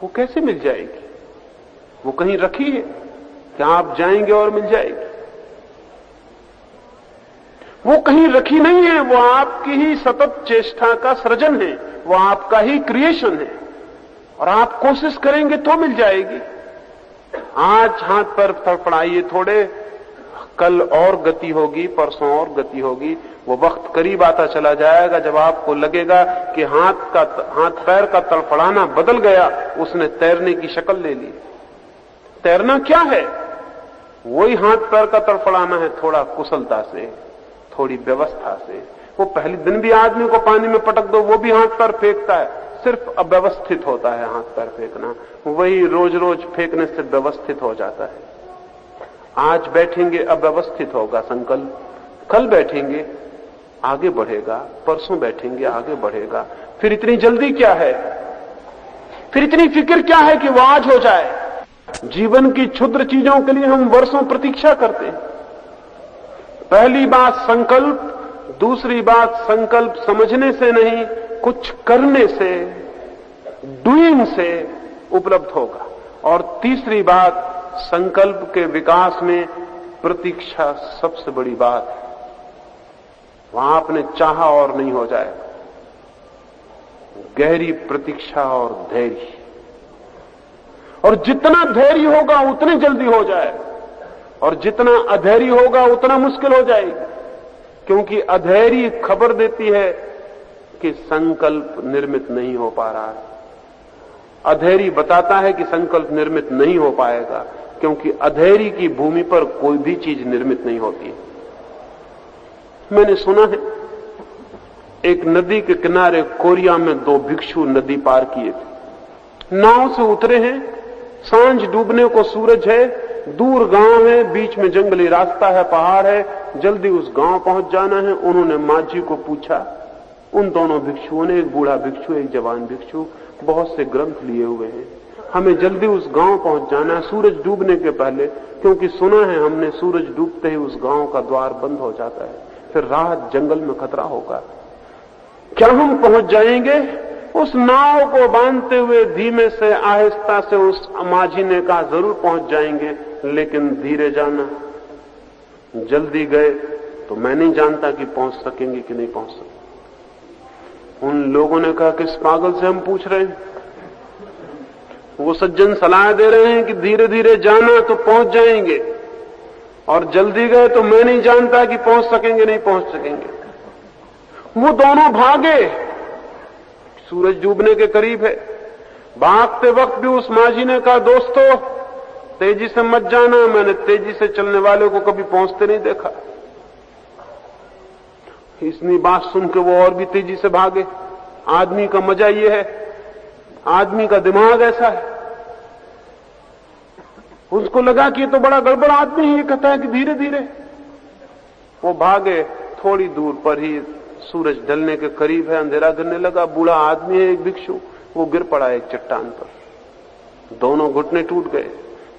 [SPEAKER 1] वो कैसे मिल जाएगी? वो कहीं रखी है कि आप जाएंगे और मिल जाएगी? वो कहीं रखी नहीं है, वो आपकी ही सतत चेष्टा का सृजन है, वो आपका ही क्रिएशन है, और आप कोशिश करेंगे तो मिल जाएगी। आज हाथ पर फड़फड़ाइए थोड़े, कल और गति होगी, परसों और गति होगी। वो वक्त करीब आता चला जाएगा जब आपको लगेगा कि हाथ पैर का तड़फड़ाना बदल गया, उसने तैरने की शक्ल ले ली। तैरना क्या है? वही हाथ पैर का तड़फड़ाना है, थोड़ा कुशलता से, थोड़ी व्यवस्था से। वो पहले दिन भी आदमी को पानी में पटक दो, वो भी हाथ पैर फेंकता है, सिर्फ अव्यवस्थित होता है हाथ पैर फेंकना। वही रोज रोज फेंकने से व्यवस्थित हो जाता है। आज बैठेंगे अव्यवस्थित होगा संकल्प, कल बैठेंगे आगे बढ़ेगा, परसों बैठेंगे आगे बढ़ेगा। फिर इतनी जल्दी क्या है, फिर इतनी फिक्र क्या है कि वो आज हो जाए? जीवन की क्षुद्र चीजों के लिए हम वर्षों प्रतीक्षा करते हैं। पहली बात संकल्प, दूसरी बात संकल्प समझने से नहीं, कुछ करने से, डूइंग से उपलब्ध होगा। और तीसरी बात, संकल्प के विकास में प्रतीक्षा सबसे बड़ी बात है। वहां आपने चाहा और नहीं हो जाएगा, गहरी प्रतीक्षा और धैर्य। और जितना धैर्य होगा उतने जल्दी हो जाएगा, और जितना अधैर्य होगा उतना मुश्किल हो जाएगी, क्योंकि अधैर्य खबर देती है कि संकल्प निर्मित नहीं हो पा रहा है। अधैर्य बताता है कि संकल्प निर्मित नहीं हो पाएगा, क्योंकि अधैर्य की भूमि पर कोई भी चीज निर्मित नहीं होती है। मैंने सुना है एक नदी के किनारे कोरिया में दो भिक्षु नदी पार किए थे। नाव से उतरे हैं, सांझ डूबने को सूरज है, दूर गांव है, बीच में जंगली रास्ता है, पहाड़ है, जल्दी उस गांव पहुंच जाना है। उन्होंने माझी को पूछा, उन दोनों भिक्षुओं ने, एक बूढ़ा भिक्षु एक जवान भिक्षु, बहुत से ग्रंथ लिए हुए हैं, हमें जल्दी उस गांव पहुंच जाना है सूरज डूबने के पहले, क्योंकि सुना है हमने सूरज डूबते ही उस गांव का द्वार बंद हो जाता है, फिर रात जंगल में खतरा होगा। क्या हम पहुंच जाएंगे? उस नाव को बांधते हुए धीमे से, आहिस्ता से उस माझी ने कहा जरूर पहुंच जाएंगे, लेकिन धीरे जाना। जल्दी गए तो मैं नहीं जानता कि पहुंच सकेंगे कि नहीं पहुंच सकेंगे। उन लोगों ने कहा किस पागल से हम पूछ रहे हैं? वो सज्जन सलाह दे रहे हैं कि धीरे धीरे जाना तो पहुंच जाएंगे, और जल्दी गए तो मैं नहीं जानता कि पहुंच सकेंगे नहीं पहुंच सकेंगे। वो दोनों भागे, सूरज डूबने के करीब है। भागते वक्त भी उस माझी ने कहा दोस्तों तेजी से मत जाना, मैंने तेजी से चलने वाले को कभी पहुंचते नहीं देखा। इतनी बात सुन के वो और भी तेजी से भागे। आदमी का मजा ये है, आदमी का दिमाग ऐसा है, उसको लगा कि ये तो बड़ा गड़बड़ आदमी है, ये कहता है कि धीरे धीरे। वो भागे, थोड़ी दूर पर ही सूरज ढलने के करीब है, अंधेरा गिरने लगा। बूढ़ा आदमी है एक भिक्षु, वो गिर पड़ा एक चट्टान पर, दोनों घुटने टूट गए,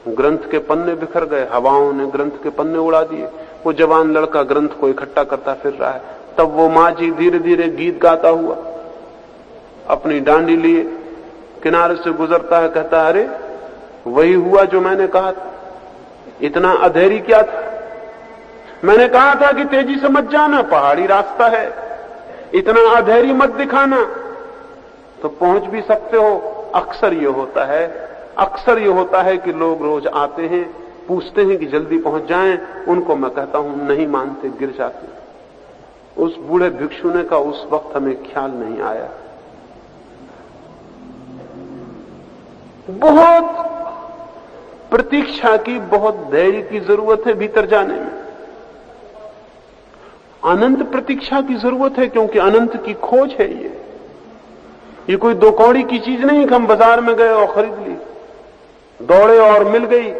[SPEAKER 1] ग्रंथ के पन्ने बिखर गए, हवाओं ने ग्रंथ के पन्ने उड़ा दिए। वो जवान लड़का ग्रंथ को इकट्ठा करता फिर रहा है। तब वो माझी धीरे धीरे गीत गाता हुआ अपनी डांडी लिए किनारे से गुजरता है, कहता है अरे वही हुआ जो मैंने कहा था, इतना अधैर्य क्या था? मैंने कहा था कि तेजी से मत जाना, पहाड़ी रास्ता है, इतना अधैर्य मत दिखाना, तो पहुंच भी सकते हो। अक्सर ये होता है कि लोग रोज आते हैं, पूछते हैं कि जल्दी पहुंच जाएं, उनको मैं कहता हूं नहीं मानते, गिर जाते। उस बूढ़े भिक्षु ने कहा उस वक्त हमें ख्याल नहीं आया। बहुत प्रतीक्षा की, बहुत धैर्य की जरूरत है भीतर जाने में। अनंत प्रतीक्षा की जरूरत है, क्योंकि अनंत की खोज है ये कोई दो कौड़ी की चीज नहीं कि हम बाजार में गए और खरीद ली, दौड़े और मिल गई।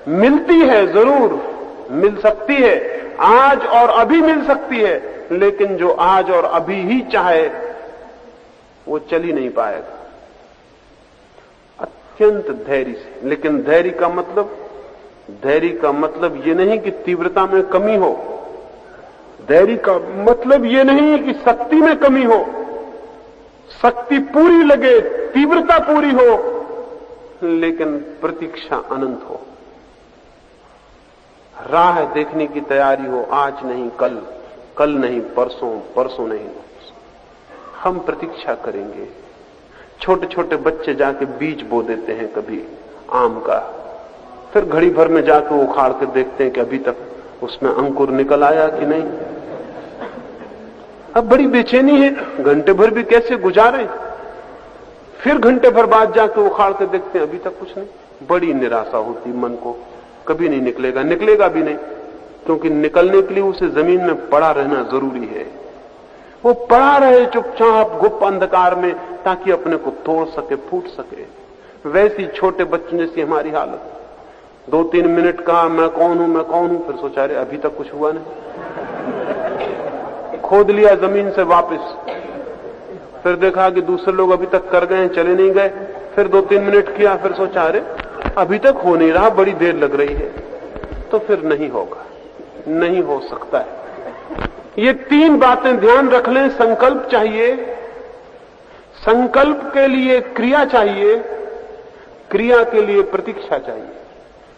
[SPEAKER 1] मिलती है, जरूर मिल सकती है, आज और अभी मिल सकती है, लेकिन जो आज और अभी ही चाहे वो चल ही नहीं पाएगा। अत्यंत धैर्य से। लेकिन धैर्य का मतलब ये नहीं कि तीव्रता में कमी हो, धैर्य का मतलब ये नहीं कि शक्ति में कमी हो, शक्ति पूरी लगे, तीव्रता पूरी हो, लेकिन प्रतीक्षा अनंत हो, राह देखने की तैयारी हो, आज नहीं कल, कल नहीं परसों, परसों नहीं। हम प्रतीक्षा करेंगे। छोटे छोटे बच्चे जाके बीज बो देते हैं कभी आम का, फिर घड़ी भर में जाके उखाड़ के देखते हैं कि अभी तक उसमें अंकुर निकल आया कि नहीं। अब बड़ी बेचैनी है, घंटे भर भी कैसे गुजारें, फिर घंटे भर बाद जाके उखाड़ के देखते हैं अभी तक कुछ नहीं। बड़ी निराशा होती मन को, कभी नहीं निकलेगा, निकलेगा भी नहीं, क्योंकि निकलने के लिए उसे जमीन में पड़ा रहना जरूरी है। वो पड़ा रहे चुपचाप गुप्त अंधकार में, ताकि अपने को तोड़ सके, फूट सके। वैसी छोटे बच्चों जैसी हमारी हालत। 2-3 मिनट कहा मैं कौन हूं, फिर सोचा रे अभी तक कुछ हुआ नहीं, खोद लिया जमीन से वापस, फिर देखा कि दूसरे लोग अभी तक कर गए, चले नहीं गए, फिर 2-3 मिनट किया, फिर सोचा रे अभी तक हो नहीं रहा, बड़ी देर लग रही है, तो फिर नहीं होगा, नहीं हो सकता है। ये 3 बातें ध्यान रख लें। संकल्प चाहिए, संकल्प के लिए क्रिया चाहिए, क्रिया के लिए प्रतीक्षा चाहिए।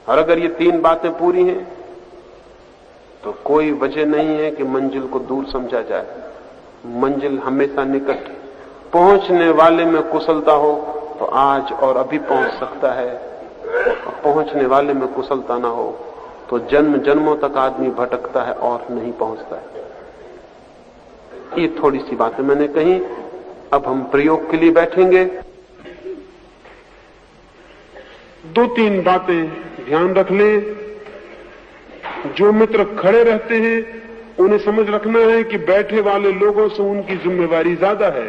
[SPEAKER 1] और अगर ये 3 बातें पूरी हैं तो कोई वजह नहीं है कि मंजिल को दूर समझा जाए। मंजिल हमेशा निकट। पहुंचने वाले में कुशलता हो तो आज और अभी पहुंच सकता है, और पहुंचने वाले में कुशलता ना हो तो जन्म जन्मों तक आदमी भटकता है और नहीं पहुंचता है। ये थोड़ी सी बातें मैंने कही। अब हम प्रयोग के लिए बैठेंगे। 2-3 बातें ध्यान रख लें। जो मित्र खड़े रहते हैं उन्हें समझ रखना है कि बैठे वाले लोगों से उनकी जिम्मेवारी ज्यादा है।